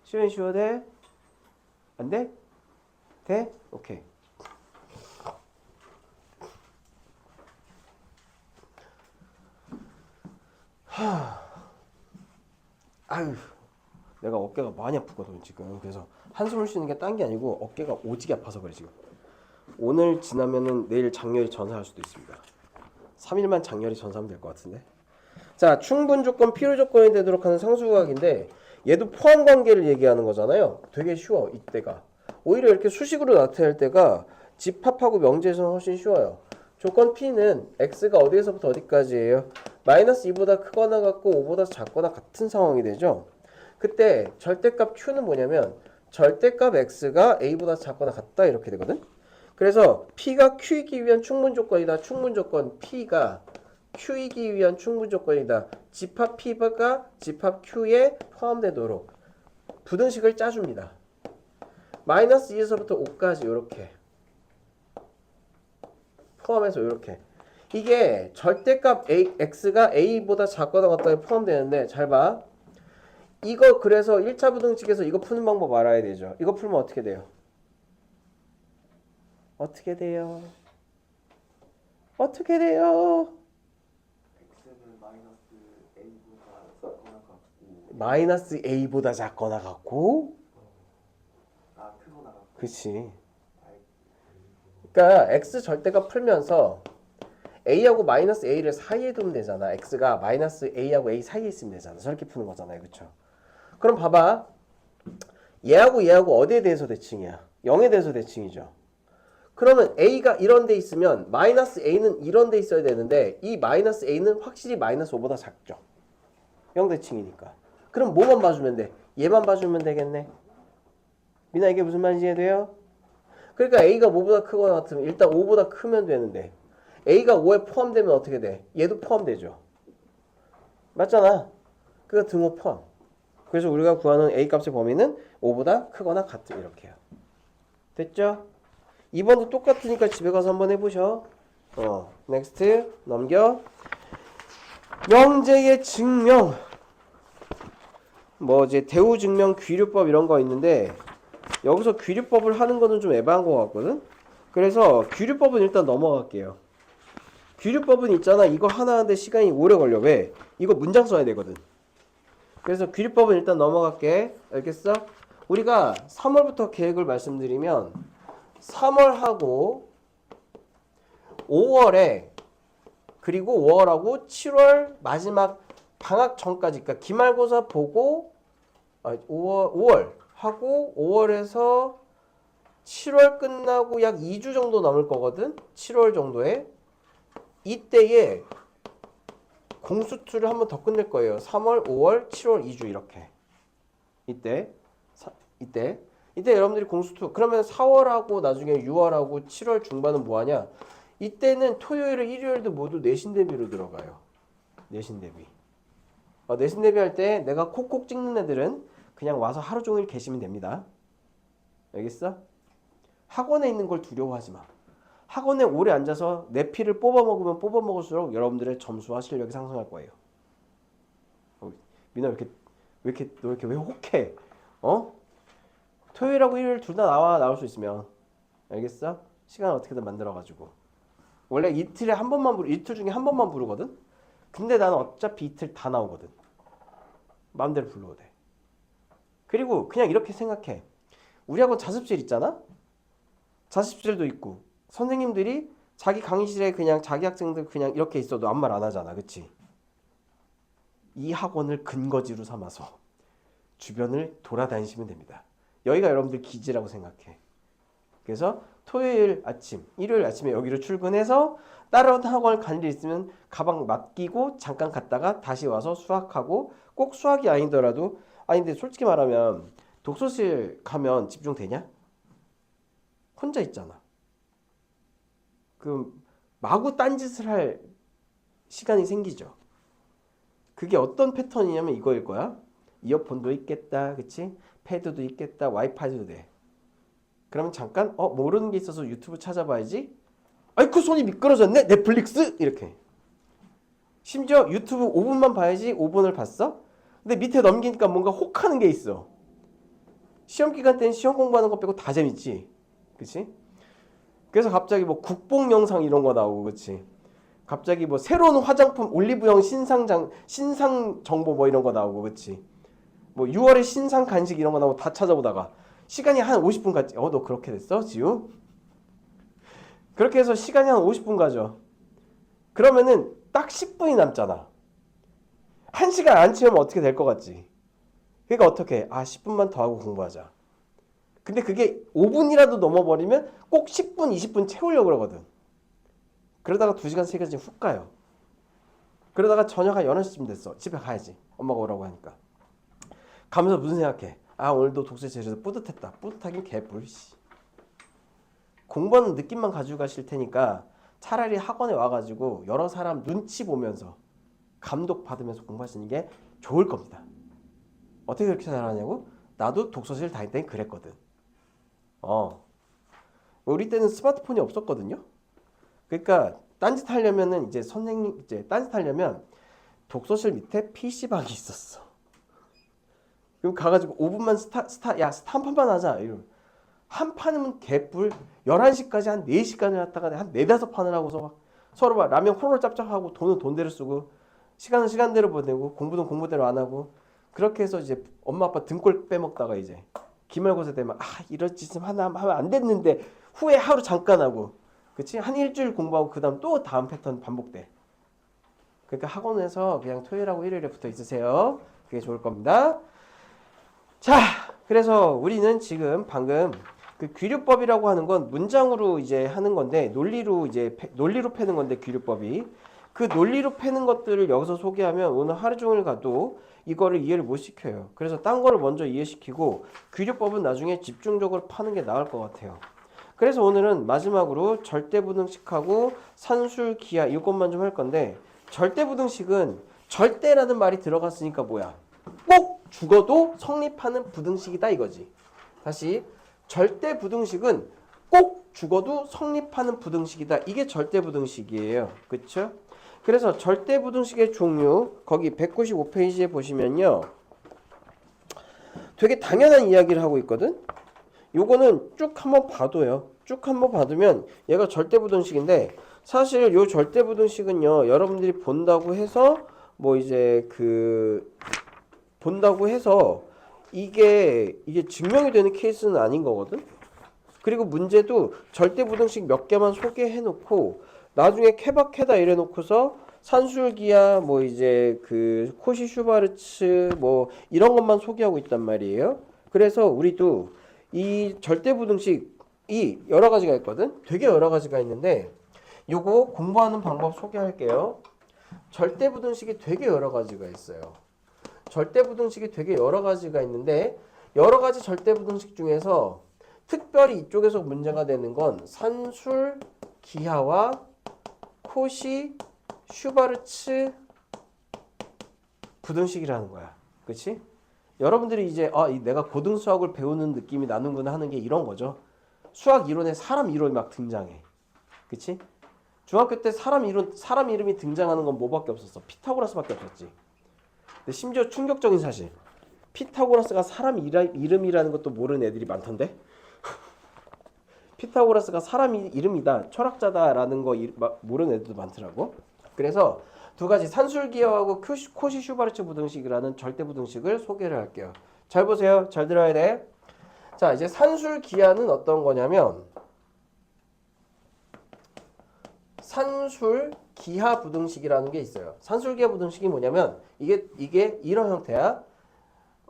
지워도 돼? 안 돼? 돼? 오케이. 아유, 내가 어깨가 많이 아프거든 지금. 그래서 한숨을 쉬는 게 딴 게 아니고 어깨가 오지게 아파서 그래 지금. 오늘 지나면은 내일 장렬히 전사할 수도 있습니다. 3일만 장렬히 전사하면 될 것 같은데. 자, 충분 조건, 필요 조건이 되도록 하는 상수각인데 얘도 포함 관계를 얘기하는 거잖아요. 되게 쉬워 이때가. 오히려 이렇게 수식으로 나타낼 때가 집합하고 명제에서는 훨씬 쉬워요. 조건 P는 X가 어디에서부터 어디까지예요? 마이너스 2보다 크거나 같고 5보다 작거나 같은 상황이 되죠. 그때 절대값 Q는 뭐냐면 절대값 X가 A보다 작거나 같다 이렇게 되거든. 그래서 P가 Q이기 위한 충분 조건이다. 충분 조건 P가 Q이기 위한 충분 조건이다. 집합 P가 집합 Q에 포함되도록 부등식을 짜줍니다. 마이너스 2에서부터 5까지 이렇게 포함해서 이렇게. 이게 절대값 X가 A보다 작거나 같다에 포함되는데 잘 봐. 이거 그래서 1차 부등식에서 이거 푸는 방법 알아야 되죠. 이거 풀면 어떻게 돼요? 어떻게 돼요? 어떻게 돼요? X는 마이너스 A보다 작거나 같고 마이너스 A보다 작거나 같고 크거나 같고 그치. 그러니까 X 절대값 풀면서 A하고 마이너스 A를 사이에 두면 되잖아. X가 마이너스 A하고 A 사이에 있으면 되잖아. 저렇게 푸는 거잖아요. 그쵸? 그럼 봐봐. 얘하고 어디에 대해서 대칭이야? 0에 대해서 대칭이죠. 그러면 A가 이런 데 있으면 마이너스 A는 이런 데 있어야 되는데 이 마이너스 A는 확실히 마이너스 5보다 작죠. 0 대칭이니까. 그럼 뭐만 봐주면 돼? 얘만 봐주면 되겠네. 미나 이게 무슨 말인지 이해돼요? 그러니까 A가 5보다 크거나 같으면 일단 5보다 크면 되는데 A가 5에 포함되면 어떻게 돼? 얘도 포함되죠. 맞잖아. 그거 등호 포함. 그래서 우리가 구하는 A 값의 범위는 5보다 크거나 같은 이렇게요. 됐죠? 2번도 똑같으니까 집에 가서 한번 해보셔. 넥스트 넘겨. 명제의 증명. 뭐 이제 대우 증명 귀류법 이런 거 있는데 여기서 귀류법을 하는 거는 좀 애매한 것 같거든. 그래서 귀류법은 일단 넘어갈게요. 귀류법은 있잖아. 이거 하나 하는데 시간이 오래 걸려. 왜? 이거 문장 써야 되거든. 그래서 귀류법은 일단 넘어갈게. 알겠어? 우리가 3월부터 계획을 말씀드리면 3월하고 5월에 그리고 5월하고 7월 마지막 방학 전까지 그러니까 기말고사 보고 5월 하고 5월에서 7월 끝나고 약 2주 정도 남을 거거든. 7월 정도에 이때에 공수투를 한번 더 끝낼 거예요. 3월, 5월, 7월 2주 이렇게. 이때 여러분들이 공수투 그러면 4월하고 나중에 6월하고 7월 중반은 뭐 하냐? 이때는 토요일, 일요일도 모두 내신 대비로 들어가요. 내신 대비. 내신 대비 할 때 내가 콕콕 찍는 애들은 그냥 와서 하루 종일 계시면 됩니다. 알겠어? 학원에 있는 걸 두려워하지 마. 학원에 오래 앉아서 내 피를 뽑아먹으면 뽑아먹을수록 여러분들의 점수와 실력이 상승할 거예요. 민아 왜 혹해? 토요일하고 일요일 둘 다 나올 수 있으면 알겠어? 시간 어떻게든 만들어가지고 원래 이틀 중에 한 번만 부르거든. 근데 나는 어차피 이틀 다 나오거든. 마음대로 불러도 돼. 그리고 그냥 이렇게 생각해. 우리 학원 자습실 있잖아. 자습실도 있고 선생님들이 자기 강의실에 그냥 자기 학생들 그냥 이렇게 있어도 아무 말 안 하잖아. 그치? 이 학원을 근거지로 삼아서 주변을 돌아다니시면 됩니다. 여기가 여러분들 기지라고 생각해. 그래서 토요일 아침, 일요일 아침에 여기로 출근해서 다른 학원을 갈 일 있으면 가방 맡기고 잠깐 갔다가 다시 와서 수학하고, 꼭 수학이 아니더라도, 아니 근데 솔직히 말하면 독서실 가면 집중되냐? 혼자 있잖아. 그럼 마구 딴짓을 할 시간이 생기죠. 그게 어떤 패턴이냐면 이거일 거야. 이어폰도 있겠다, 그치? 패드도 있겠다, 와이파이도 돼. 그러면 잠깐 모르는 게 있어서 유튜브 찾아봐야지. 아이쿠 손이 미끄러졌네. 넷플릭스 이렇게. 심지어 유튜브 5분만 봐야지 5분을 봤어. 근데 밑에 넘기니까 뭔가 혹하는 게 있어. 시험 기간 때는 시험 공부하는 거 빼고 다 재밌지, 그치? 그래서 갑자기 뭐 국뽕 영상 이런 거 나오고, 그치? 갑자기 뭐 새로운 화장품 올리브영 신상 정보 뭐 이런 거 나오고, 그치? 뭐 6월에 신상 간식 이런 거 나오고 다 찾아보다가 시간이 한 50분 갔지. 너 그렇게 됐어, 지우? 그렇게 해서 시간이 한 50분 가죠. 그러면은 딱 10분이 남잖아. 1시간 안 치우면 어떻게 될 것 같지? 그러니까 어떻게 해? 10분만 더 하고 공부하자. 근데 그게 5분이라도 넘어버리면 꼭 10분, 20분 채우려고 그러거든. 그러다가 2시간, 3시간 훅 가요. 그러다가 저녁 한 11시쯤 됐어. 집에 가야지. 엄마가 오라고 하니까. 가면서 무슨 생각해? 오늘도 독서실 제대로 뿌듯했다. 뿌듯하긴 개뿔. 공부하는 느낌만 가지고 가실 테니까 차라리 학원에 와가지고 여러 사람 눈치 보면서 감독 받으면서 공부하시는 게 좋을 겁니다. 어떻게 그렇게 잘하냐고? 나도 독서실 다닐 땐 그랬거든. 우리 때는 스마트폰이 없었거든요. 그러니까 딴짓하려면은 이제 선생님 딴짓하려면 독서실 밑에 PC방이 있었어. 그럼 가가지고 5분만 스타 한 판만 하자. 이러면 한 판이면 개뿔. 11시까지 한 4시간을 했다가 한 4, 5판을 하고서 막 서로 막 라면 호로로 짭짭하고 돈은 돈대로 쓰고 시간은 시간대로 보내고 공부는 공부대로 안 하고, 그렇게 해서 이제 엄마 아빠 등골 빼먹다가 이제 기말고사 되면 이런 짓을 하면 안 됐는데 후에 하루 잠깐 하고, 그치? 한 일주일 공부하고 그 다음 또 다음 패턴 반복돼. 그러니까 학원에서 그냥 토요일하고 일요일에 붙어 있으세요. 그게 좋을 겁니다. 자, 그래서 우리는 지금 방금 그 귀류법이라고 하는 건 문장으로 이제 하는 건데, 논리로 패는 건데, 귀류법이 그 논리로 패는 것들을 여기서 소개하면 오늘 하루 종일 가도 이거를 이해를 못 시켜요. 그래서 딴 거를 먼저 이해시키고 귀류법은 나중에 집중적으로 파는 게 나을 것 같아요. 그래서 오늘은 마지막으로 절대부등식하고 산술기하 이것만 좀 할 건데, 절대부등식은 절대라는 말이 들어갔으니까 뭐야? 꼭 죽어도 성립하는 부등식이다 이거지. 다시, 절대부등식은 꼭 죽어도 성립하는 부등식이다. 이게 절대부등식이에요. 그쵸? 그래서 절대부등식의 종류 거기 195페이지에 보시면요, 되게 당연한 이야기를 하고 있거든. 요거는 쭉 한번 봐도요. 쭉 한번 봐두면 얘가 절대부등식인데, 사실 요 절대부등식은요, 여러분들이 본다고 해서 뭐 이제 본다고 해서 이게 증명이 되는 케이스는 아닌 거거든. 그리고 문제도 절대부등식 몇 개만 소개해 놓고 나중에 케바케다 이래 놓고서 산술기하 뭐 이제 그 코시 슈바르츠 뭐 이런 것만 소개하고 있단 말이에요. 그래서 우리도 이 절대부등식이 여러 가지가 있거든. 되게 여러 가지가 있는데 요거 공부하는 방법 소개할게요. 절대부등식이 되게 여러 가지가 있어요. 절대부등식이 되게 여러 가지가 있는데, 여러 가지 절대부등식 중에서 특별히 이쪽에서 문제가 되는 건 산술, 기하와 코시, 슈바르츠 부등식이라는 거야. 그치? 여러분들이 이제 내가 고등수학을 배우는 느낌이 나는구나 하는 게 이런 거죠. 수학 이론에 사람 이론이 막 등장해. 그치? 중학교 때 사람 이름이 등장하는 건 뭐밖에 없었어? 피타고라스밖에 없었지. 근데 심지어 충격적인 사실, 피타고라스가 사람 이름이라는 것도 모르는 애들이 많던데. 피타고라스가 사람 이름이다, 철학자다라는 거 모르는 애들도 많더라고. 그래서 두 가지 산술기하하고 코시 슈바르츠 부등식이라는 절대부등식을 소개를 할게요. 잘 보세요. 잘 들어야 돼. 자, 이제 산술기하는 어떤 거냐면, 산술기하 부등식이라는 게 있어요. 산술기하 부등식이 뭐냐면 이게 이런 형태야.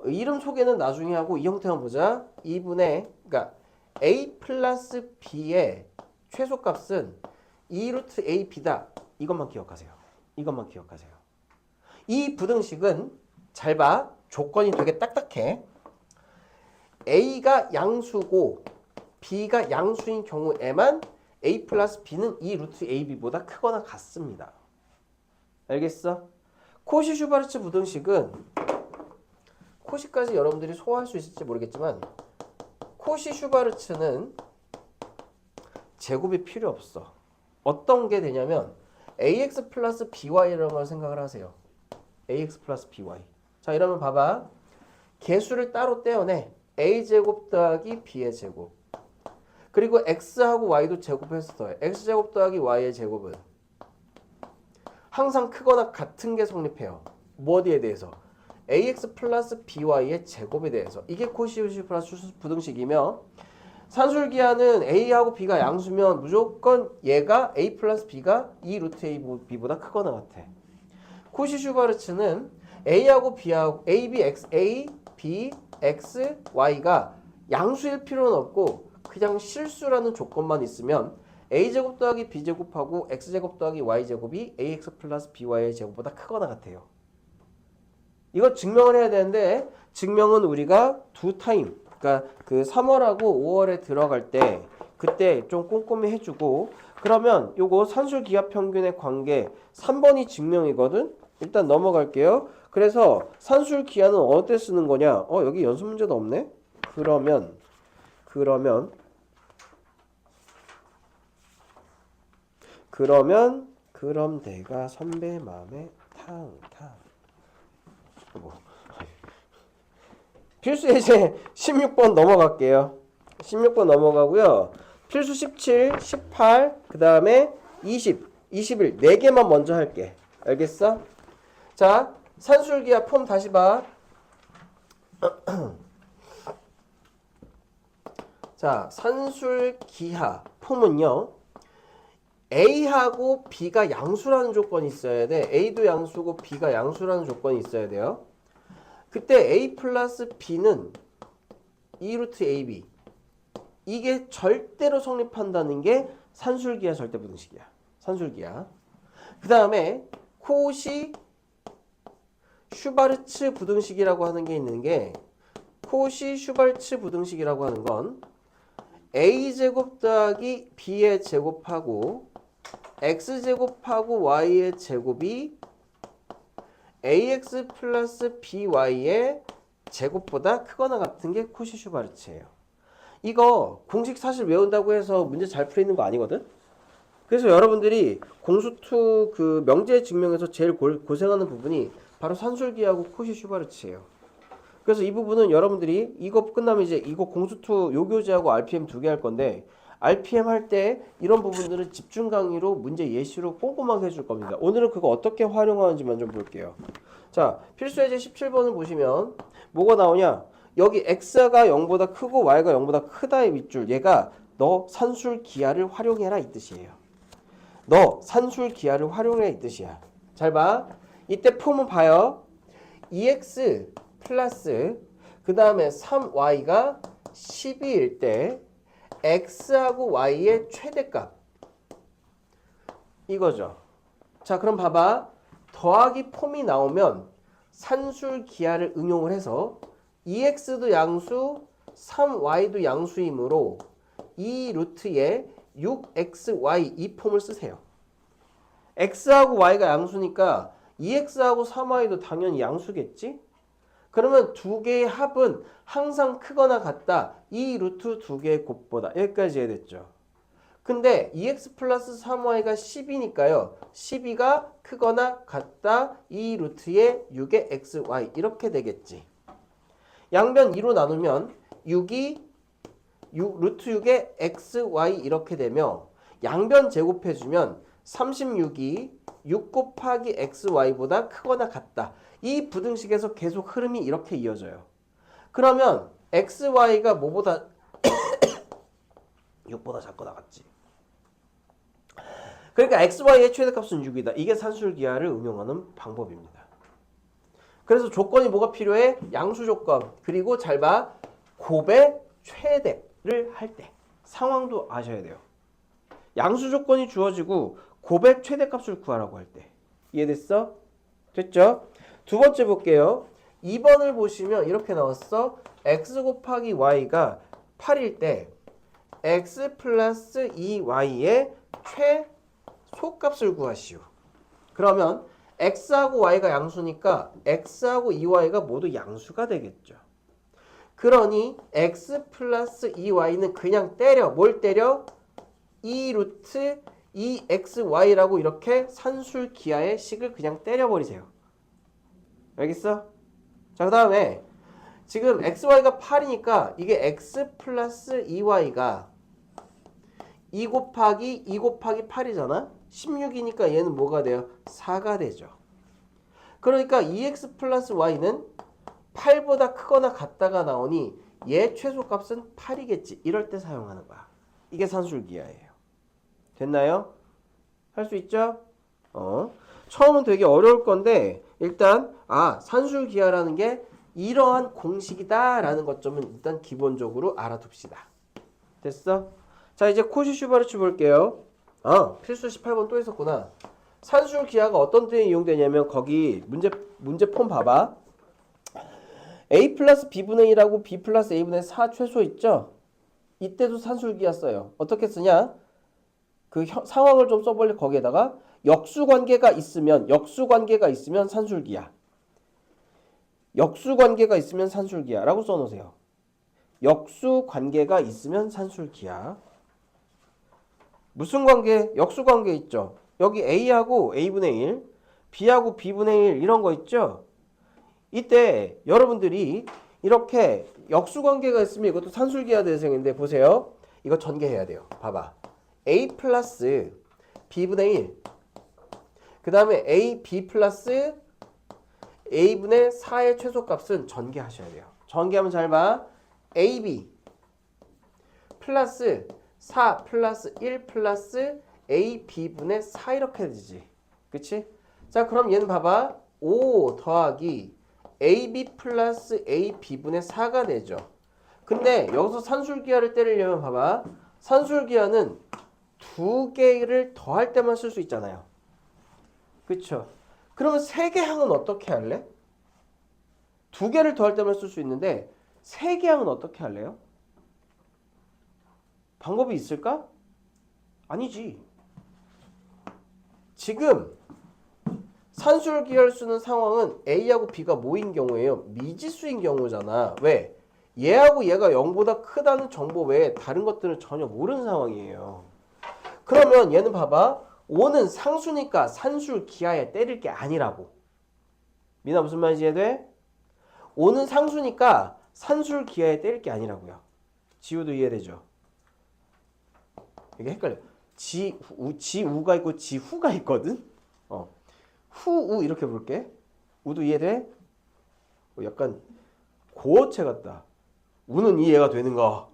이름 소개는 나중에 하고 이 형태만 보자. 2분의 그러니까 a 플러스 b의 최소값은 2 루트 a b다. 이것만 기억하세요. 이것만 기억하세요. 이 부등식은 잘 봐. 조건이 되게 딱딱해. a가 양수고 b가 양수인 경우에만 a 플러스 b는 2 루트 ab보다 크거나 같습니다. 알겠어? 코시 슈바르츠 부등식은 코시까지 여러분들이 소화할 수 있을지 모르겠지만 코시 슈바르츠는 제곱이 필요 없어. 어떤 게 되냐면 ax 플러스 by라는 걸 생각을 하세요. ax 플러스 by. 자, 이러면 봐봐. 개수를 따로 떼어내. a제곱 더하기 b의 제곱. 그리고 x하고 y도 제곱해서 더해. x제곱 더하기 y의 제곱은 항상 크거나 같은 게 성립해요. 뭐 어디에 대해서? ax 플러스 by의 제곱에 대해서. 이게 코시누스 플러스 부등식이며 산술기하는 a하고 b가 양수면 무조건 얘가 a 플러스 b가 2 루트 ab보다 크거나 같아. 코시 슈바르츠는 a하고 b하고 a, b, x, a, b, x, y가 양수일 필요는 없고 그냥 실수라는 조건만 있으면 a제곱 더하기 b제곱하고 x제곱 더하기 y제곱이 ax 플러스 by의 제곱보다 크거나 같아요. 이거 증명을 해야 되는데 증명은 우리가 두 타임 그러니까 그 3월하고 5월에 들어갈 때 그때 좀 꼼꼼히 해주고 그러면 요거 산술기하평균의 관계 3번이 증명이거든. 일단 넘어갈게요. 그래서 산술기하는 어때 쓰는 거냐? 여기 연습 문제도 없네. 그럼 내가 선배 마음에 탕탕. 필수 예제 16번 넘어갈게요. 16번 넘어가고요. 필수 17, 18, 그 다음에 20, 21 4개만 먼저 할게. 알겠어? 자, 산술기하 폼 다시 봐. 자, 산술기하 폼은요. A하고 B가 양수라는 조건이 있어야 돼. A도 양수고 B가 양수라는 조건이 있어야 돼요. 그때 A 플러스 B는 2 루트 AB. 이게 절대로 성립한다는 게 산술기하 절대부등식이야. 산술기하. 그 다음에 코시 슈바르츠 부등식이라고 하는 게 있는 게 코시 슈바르츠 부등식이라고 하는 건 A제곱 더하기 B의 제곱하고 X제곱하고 Y의 제곱이 AX 플러스 BY의 제곱보다 크거나 같은 게 코시 슈바르츠예요. 이거 공식 사실 외운다고 해서 문제 잘 풀리는 거 아니거든? 그래서 여러분들이 공수2 그 명제 증명에서 제일 고생하는 부분이 바로 산술기하고 코시 슈바르츠예요. 그래서 이 부분은 여러분들이 이거 끝나면 이제 이거 공수2 요교재하고 RPM 2개 할 건데 RPM 할 때 이런 부분들은 집중 강의로 문제 예시로 꼼꼼하게 해줄 겁니다. 오늘은 그거 어떻게 활용하는지만 좀 볼게요. 자, 필수 예제 17번을 보시면 뭐가 나오냐? 여기 x가 0보다 크고 y가 0보다 크다의 밑줄. 얘가 너 산술 기하를 활용해라 이 뜻이에요. 너 산술 기하를 활용해라 이 뜻이야. 잘 봐. 이때 폼은 봐요. 2x 플러스 그 다음에 3y가 12일 때 x하고 y의 최대값 이거죠. 자, 그럼 봐봐. 더하기 폼이 나오면 산술 기하를 응용을 해서 2x도 양수 3y도 양수이므로 2 루트에 6xy 이 폼을 쓰세요. x하고 y가 양수니까 2x하고 3y도 당연히 양수겠지? 그러면 두 개의 합은 항상 크거나 같다. 이 루트 두 개의 곱보다. 여기까지 이해됐죠? 근데 2x 플러스 3y가 10이니까요. 12가 크거나 같다. 이 루트의 6의 xy 이렇게 되겠지. 양변 2로 나누면 6이 루트 6의 xy 이렇게 되며 양변 제곱해주면 36이 6 곱하기 xy보다 크거나 같다. 이 부등식에서 계속 흐름이 이렇게 이어져요. 그러면 xy가 뭐보다 6보다 작거나 같지. 그러니까 xy의 최대값은 6이다. 이게 산술기하를 응용하는 방법입니다. 그래서 조건이 뭐가 필요해? 양수 조건. 그리고 잘 봐. 곱의 최대를 할 때 상황도 아셔야 돼요. 양수 조건이 주어지고 곱의 최대값을 구하라고 할 때. 이해됐어? 됐죠? 두 번째 볼게요. 2번을 보시면 이렇게 나왔어. x 곱하기 y가 8일 때 x 플러스 2y의 최소값을 구하시오. 그러면 x하고 y가 양수니까 x하고 2y가 모두 양수가 되겠죠. 그러니 x 플러스 2y는 그냥 때려. 뭘 때려? 2 루트 2xy라고 이렇게 산술기하의 식을 그냥 때려버리세요. 알겠어? 자, 그 다음에 지금 xy가 8이니까 이게 x 플러스 2y가 2 곱하기 8이잖아. 16이니까 얘는 뭐가 돼요? 4가 되죠. 그러니까 2x 플러스 y는 8보다 크거나 같다가 나오니 얘 최소값은 8이겠지. 이럴 때 사용하는 거야. 이게 산술기하예요. 됐나요? 할 수 있죠? 처음은 되게 어려울 건데 일단 산술기하라는 게 이러한 공식이다 라는 것점은 일단 기본적으로 알아둡시다. 됐어? 자, 이제 코시-슈바르츠 볼게요. 필수 18번 또 있었구나. 산술기하가 어떤 때 이용되냐면 거기 문제 폼 봐봐. a 플러스 b분의 1하고 b 플러스 a분의 4 최소 있죠? 이때도 산술기하 써요. 어떻게 쓰냐? 그 상황을 좀 써볼래. 거기에다가 역수관계가 있으면 산술기하. 역수관계가 있으면 산술기하라고 써놓으세요. 역수관계가 있으면 산술기하. 무슨 관계? 역수관계 있죠. 여기 a하고 a분의 1, b하고 b분의 1 이런 거 있죠. 이때 여러분들이 이렇게 역수관계가 있으면 이것도 산술기하 대상인데 보세요. 이거 전개해야 돼요. 봐봐. a 플러스 b분의 1 그 다음에 a b 플러스 a분의 4의 최소값은 전개하셔야 돼요. 전개하면 잘 봐. ab 플러스 4 플러스 1 플러스 ab분의 4 이렇게 되지. 그치? 자, 그럼 얘는 봐봐. 5 더하기 ab 플러스 ab분의 4가 되죠. 근데 여기서 산술기하를 때리려면 봐봐. 산술기하는 두 개를 더할 때만 쓸 수 있잖아요. 그쵸? 그러면 세 개 항은 어떻게 할래? 두 개를 더할 때만 쓸 수 있는데 세 개 항은 어떻게 할래요? 방법이 있을까? 아니지. 지금 산술기하를 쓰는 상황은 A하고 B가 모인 경우에요. 미지수인 경우잖아. 왜? 얘하고 얘가 0보다 크다는 정보 외에 다른 것들은 전혀 모르는 상황이에요. 그러면 얘는 봐봐. 5는 상수니까 산술기하에 때릴 게 아니라고. 미나 무슨 말인지 이해돼? 5는 상수니까 산술기하에 때릴 게 아니라고요. 지우도 이해되죠? 이게 헷갈려. 지우가 있고 지후가 있거든? 후우 이렇게 부를게. 우도 이해돼? 약간 고어체 같다. 우는 이해가 되는가?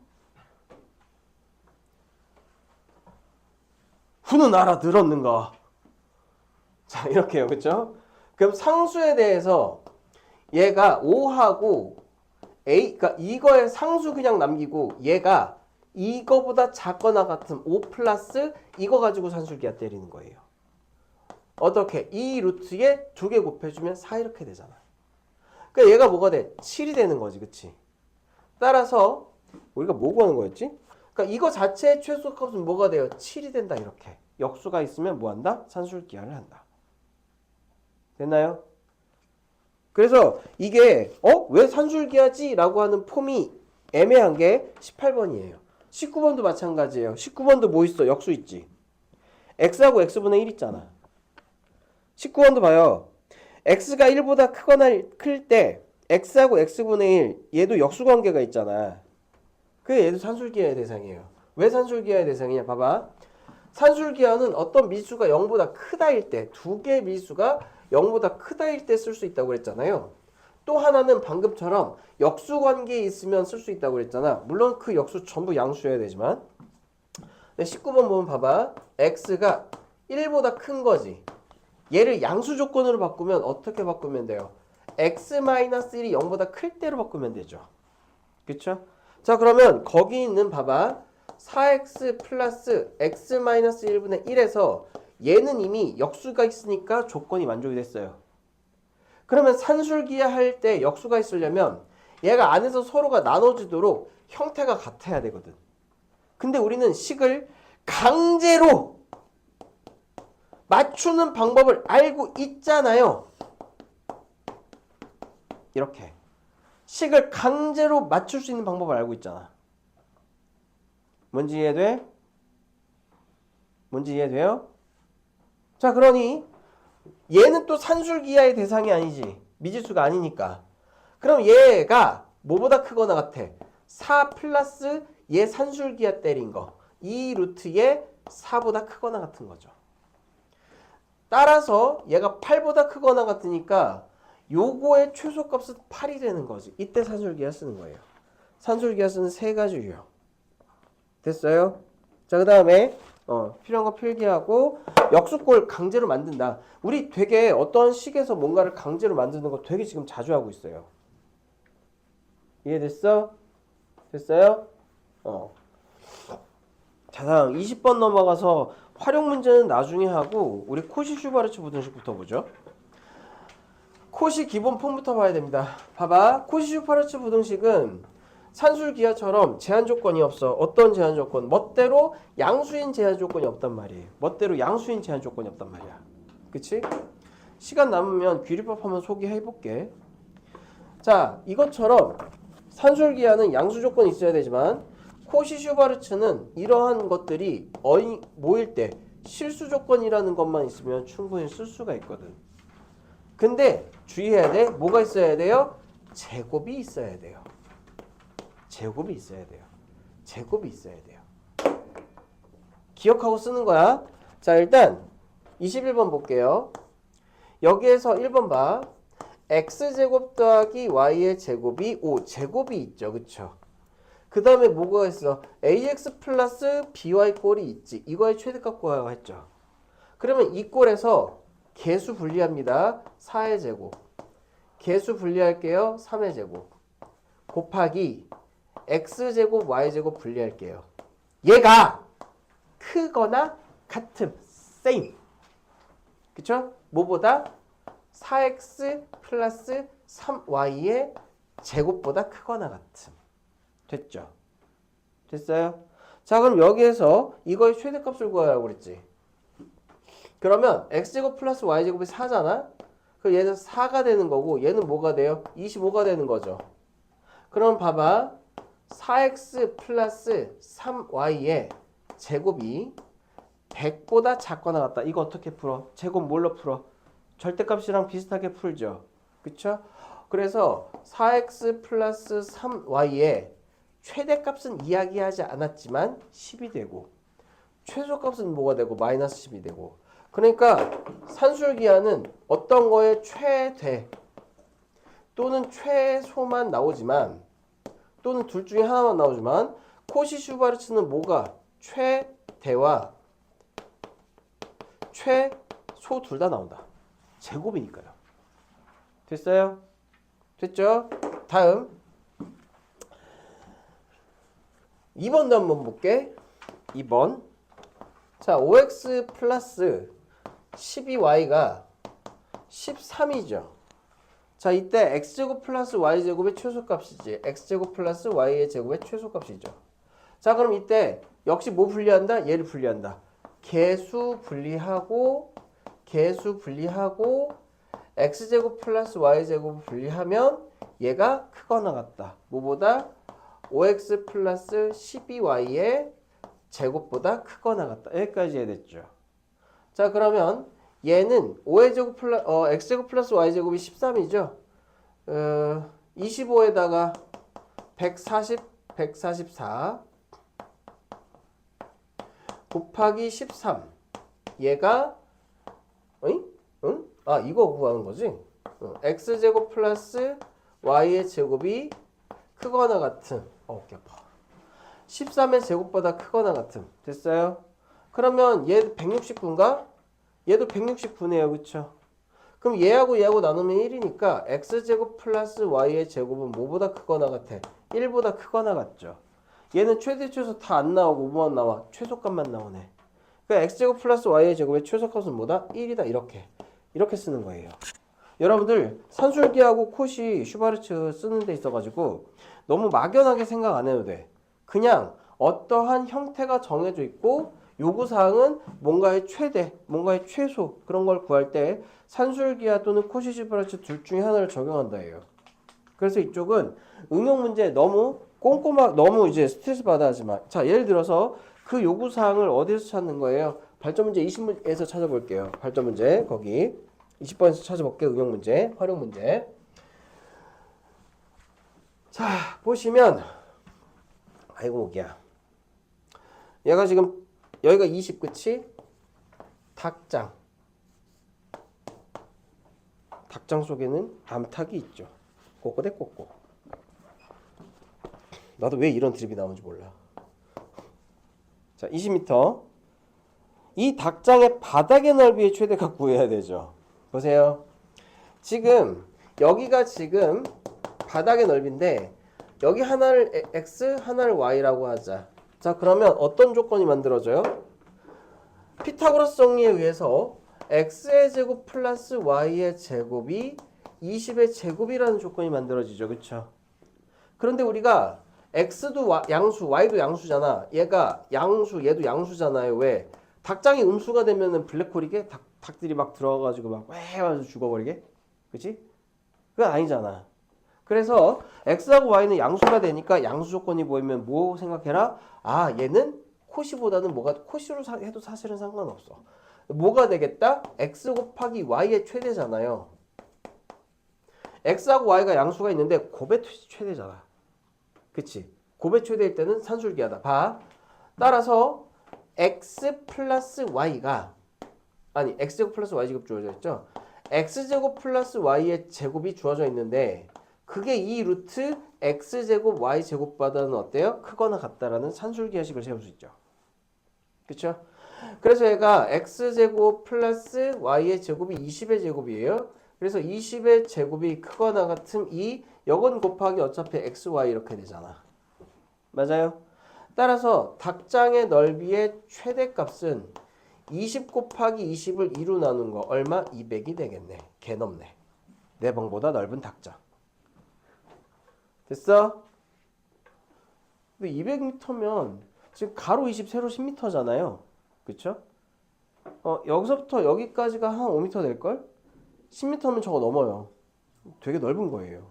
후는 알아들었는가? 자, 이렇게요. 그쵸? 그럼 상수에 대해서 얘가 5하고 A, 그러니까 이거의 상수 그냥 남기고 얘가 이거보다 작거나 같은 5 플러스 이거 가지고 산술기하 때리는 거예요. 어떻게? 이 루트에 2개 곱해주면 4 이렇게 되잖아. 그러니까 얘가 뭐가 돼? 7이 되는 거지. 그치? 따라서 우리가 뭐 구하는 거였지? 그러니까 이거 자체의 최소값은 뭐가 돼요? 7이 된다. 이렇게. 역수가 있으면 뭐 한다? 산술기하를 한다. 됐나요? 그래서 이게 왜 산술기하지? 라고 하는 폼이 애매한 게 18번이에요. 19번도 마찬가지예요. 19번도 뭐 있어? 역수 있지. x하고 x분의 1 있잖아. 19번도 봐요. x가 1보다 크거나 클 때 x하고 x분의 1 얘도 역수관계가 있잖아. 그게 얘도 산술기하의 대상이에요. 왜 산술기하의 대상이냐? 봐봐. 산술기하는 어떤 미수가 0보다 크다일 때, 두 개의 미수가 0보다 크다일 때 쓸 수 있다고 그랬잖아요. 또 하나는 방금처럼 역수관계에 있으면 쓸 수 있다고 그랬잖아. 물론 그 역수 전부 양수여야 되지만. 19번 보면 봐봐. x가 1보다 큰 거지. 얘를 양수 조건으로 바꾸면 어떻게 바꾸면 돼요? x-1이 0보다 클 때로 바꾸면 되죠. 그쵸? 자, 그러면 거기 있는 봐봐. 4x 플러스 x-1분의 1에서 얘는 이미 역수가 있으니까 조건이 만족이 됐어요. 그러면 산술기하 할 때 역수가 있으려면 얘가 안에서 서로가 나눠지도록 형태가 같아야 되거든. 근데 우리는 식을 강제로 맞추는 방법을 알고 있잖아요. 이렇게 식을 강제로 맞출 수 있는 방법을 알고 있잖아. 뭔지 이해돼? 뭔지 이해돼요? 자, 그러니 얘는 또 산술기하의 대상이 아니지. 미지수가 아니니까. 그럼 얘가 뭐보다 크거나 같아? 4 플러스 얘 산술기하 때린 거. 이 루트에 4보다 크거나 같은 거죠. 따라서 얘가 8보다 크거나 같으니까 요거의 최소값은 8이 되는 거지. 이때 산술기하 쓰는 거예요. 산술기하 쓰는 세 가지 유형. 됐어요? 자, 그 다음에 필요한 거 필기하고 역수꼴 강제로 만든다. 우리 되게 어떤 식에서 뭔가를 강제로 만드는 거 되게 지금 자주 하고 있어요. 이해됐어? 됐어요? 자, 다음 20번 넘어가서 활용 문제는 나중에 하고 우리 코시-슈바르츠 부등식부터 보죠. 코시 기본 폼부터 봐야 됩니다. 봐봐. 코시-슈바르츠 부등식은 산술기하처럼 제한 조건이 없어. 어떤 제한 조건? 멋대로 양수인 제한 조건이 없단 말이에요. 멋대로 양수인 제한 조건이 없단 말이야. 그치? 시간 남으면 귀리법 한번 소개해볼게. 자, 이것처럼 산술기하는 양수 조건이 있어야 되지만 코시-슈바르츠는 이러한 것들이 모일 때 실수 조건이라는 것만 있으면 충분히 쓸 수가 있거든. 근데 주의해야 돼. 뭐가 있어야 돼요? 제곱이 있어야 돼요. 제곱이 있어야 돼요. 제곱이 있어야 돼요. 기억하고 쓰는 거야. 자, 일단 21번 볼게요. 여기에서 1번 봐. x제곱 더하기 y의 제곱이 5제곱이 있죠. 그쵸? 그 다음에 뭐가 있어? ax 플러스 by 꼴이 있지. 이거의 최대값 구하라고 했죠. 그러면 이 꼴에서 개수 분리합니다. 4의 제곱. 개수 분리할게요. 3의 제곱. 곱하기 x제곱 y제곱 분리할게요. 얘가 크거나 같음. same. 그쵸? 뭐보다? 4x 플러스 3y의 제곱보다 크거나 같음. 됐죠? 됐어요? 자, 그럼 여기에서 이거의 최대값을 구하라고 그랬지. 그러면 x제곱 플러스 y제곱이 4잖아? 그럼 얘는 4가 되는 거고 얘는 뭐가 돼요? 25가 되는 거죠. 그럼 봐봐. 4x 플러스 3y의 제곱이 100보다 작거나 같다. 이거 어떻게 풀어? 제곱 뭘로 풀어? 절대값이랑 비슷하게 풀죠. 그쵸? 그래서 4x 플러스 3y의 최대값은 이야기하지 않았지만 10이 되고 최소값은 뭐가 되고 마이너스 10이 되고 그러니까 산술기하는 어떤 거에 최대 또는 최소만 나오지만 또는 둘 중에 하나만 나오지만 코시-슈바르츠는 뭐가 최대와 최소 둘 다 나온다. 제곱이니까요. 됐어요? 됐죠? 다음 2번도 한번 볼게. 2번. 자, 5x 플러스 12y가 13이죠. 자, 이때 x제곱 플러스 y제곱의 최소값이지. x제곱 플러스 y의 제곱의 최소값이죠. 자, 그럼 이때 역시 뭐 분리한다? 얘를 분리한다. 개수 분리하고 x제곱 플러스 y제곱을 분리하면 얘가 크거나 같다. 뭐보다? 5x 플러스 12y의 제곱보다 크거나 같다. 여기까지 해야됐죠. 자, 그러면 얘는 5의 제곱 x제곱 플러스 y제곱이 13이죠. 25에다가 140, 144 곱하기 13 얘가 응? 아, 이거 구하는 거지? x제곱 플러스 y의 제곱이 크거나 같은 어깨 아파. 13의 제곱보다 크거나 같음. 됐어요? 그러면 얘 169인가? 얘도 169네요. 그쵸? 그럼 얘하고 얘하고 나누면 1이니까 x제곱 플러스 y의 제곱은 뭐보다 크거나 같아? 1보다 크거나 같죠. 얘는 최대 최소 다 안 나오고 뭐만 나와? 최소값만 나오네. 그러니까 x제곱 플러스 y의 제곱의 최소값은 뭐다? 1이다. 이렇게 쓰는 거예요. 여러분들 산술기하고 콧이 슈바르츠 쓰는 데 있어가지고 너무 막연하게 생각 안 해도 돼. 그냥 어떠한 형태가 정해져 있고 요구사항은 뭔가의 최대, 뭔가의 최소 그런 걸 구할 때 산술기하 또는 콧이 슈바르츠 둘 중에 하나를 적용한다예요. 그래서 이쪽은 응용 문제 너무 너무 이제 스트레스 받아 하지 마. 자, 예를 들어서 그 요구사항을 어디서 찾는 거예요? 발전 문제 20문에서 찾아볼게요. 발전 문제 거기 20번에서 찾아볼게요. 응용 문제, 활용 문제. 자, 보시면 아이고 목이야. 얘가 지금 여기가 20 그치? 닭장 속에는 암탉이 있죠. 꼬꼬대 꼬꼬. 나도 왜 이런 드립이 나오는지 몰라. 자, 20m. 이 닭장의 바닥의 넓이의 최대가 구해야 되죠. 보세요. 지금 여기가 지금 바닥의 넓이인데 여기 하나를 x, 하나를 y라고 하자. 자, 그러면 어떤 조건이 만들어져요? 피타고라스 정리에 의해서 x의 제곱 플러스 y의 제곱이 20의 제곱이라는 조건이 만들어지죠. 그렇죠? 그런데 우리가 x도 양수, y도 양수잖아. 얘가 양수, 얘도 양수잖아요. 왜? 닭장이 음수가 되면은 블랙홀이게 닭들이 막 들어가가지고 막 왜 해가지고 죽어버리게? 그치? 그건 아니잖아. 그래서 x하고 y는 양수가 되니까 양수 조건이 보이면 뭐 생각해라? 아, 얘는 코시보다는 뭐가 코시로 해도 사실은 상관없어. 뭐가 되겠다? x 곱하기 y의 최대잖아요. x하고 y가 양수가 있는데 곱의 최대잖아. 그치? 곱의 최대일 때는 산술기하다. 봐. 따라서 x 플러스 y가 아니 x제곱 플러스 y제곱 주어져 있죠. x제곱 플러스 y의 제곱이 주어져 있는데 그게 이 루트 x제곱 y제곱보다는 어때요? 크거나 같다라는 산술기하식을 세울 수 있죠. 그쵸? 그래서 얘가 x제곱 플러스 y의 제곱이 20의 제곱이에요. 그래서 20의 제곱이 크거나 같은 이 여건 곱하기 어차피 xy 이렇게 되잖아. 맞아요? 따라서 닭장의 넓이의 최대값은 20 곱하기 20을 2로 나눈 거 얼마? 200이 되겠네. 개 넘네. 내 방보다 넓은 닭장. 됐어? 근데 200m면 지금 가로 20, 세로 10m잖아요. 그쵸? 여기서부터 여기까지가 한 5m 될걸? 10m면 저거 넘어요. 되게 넓은 거예요.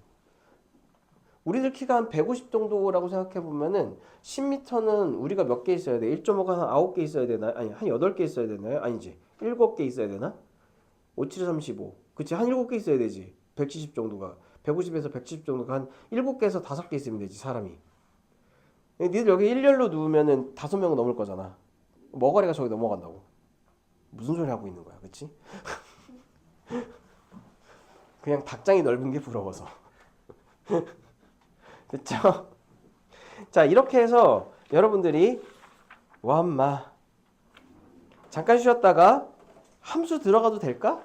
우리들 키가 한 150 정도라고 생각해보면은 10m는 우리가 몇 개 있어야 돼? 1.5가 한 9개 있어야 되나? 아니, 한 8개 있어야 되나요? 아니지. 7개 있어야 되나? 5, 7, 35. 그치, 한 7개 있어야 되지. 170 정도가. 150에서 170 정도가 한 7개에서 5개 있으면 되지, 사람이. 니들 여기 일렬로 누우면은 5명은 넘을 거잖아. 머가리가 저기 넘어간다고. 무슨 소리 하고 있는 거야, 그치? 그냥 닭장이 넓은 게 부러워서. 됐죠? 자, 이렇게 해서 여러분들이 와 엄마 잠깐 쉬었다가 함수 들어가도 될까?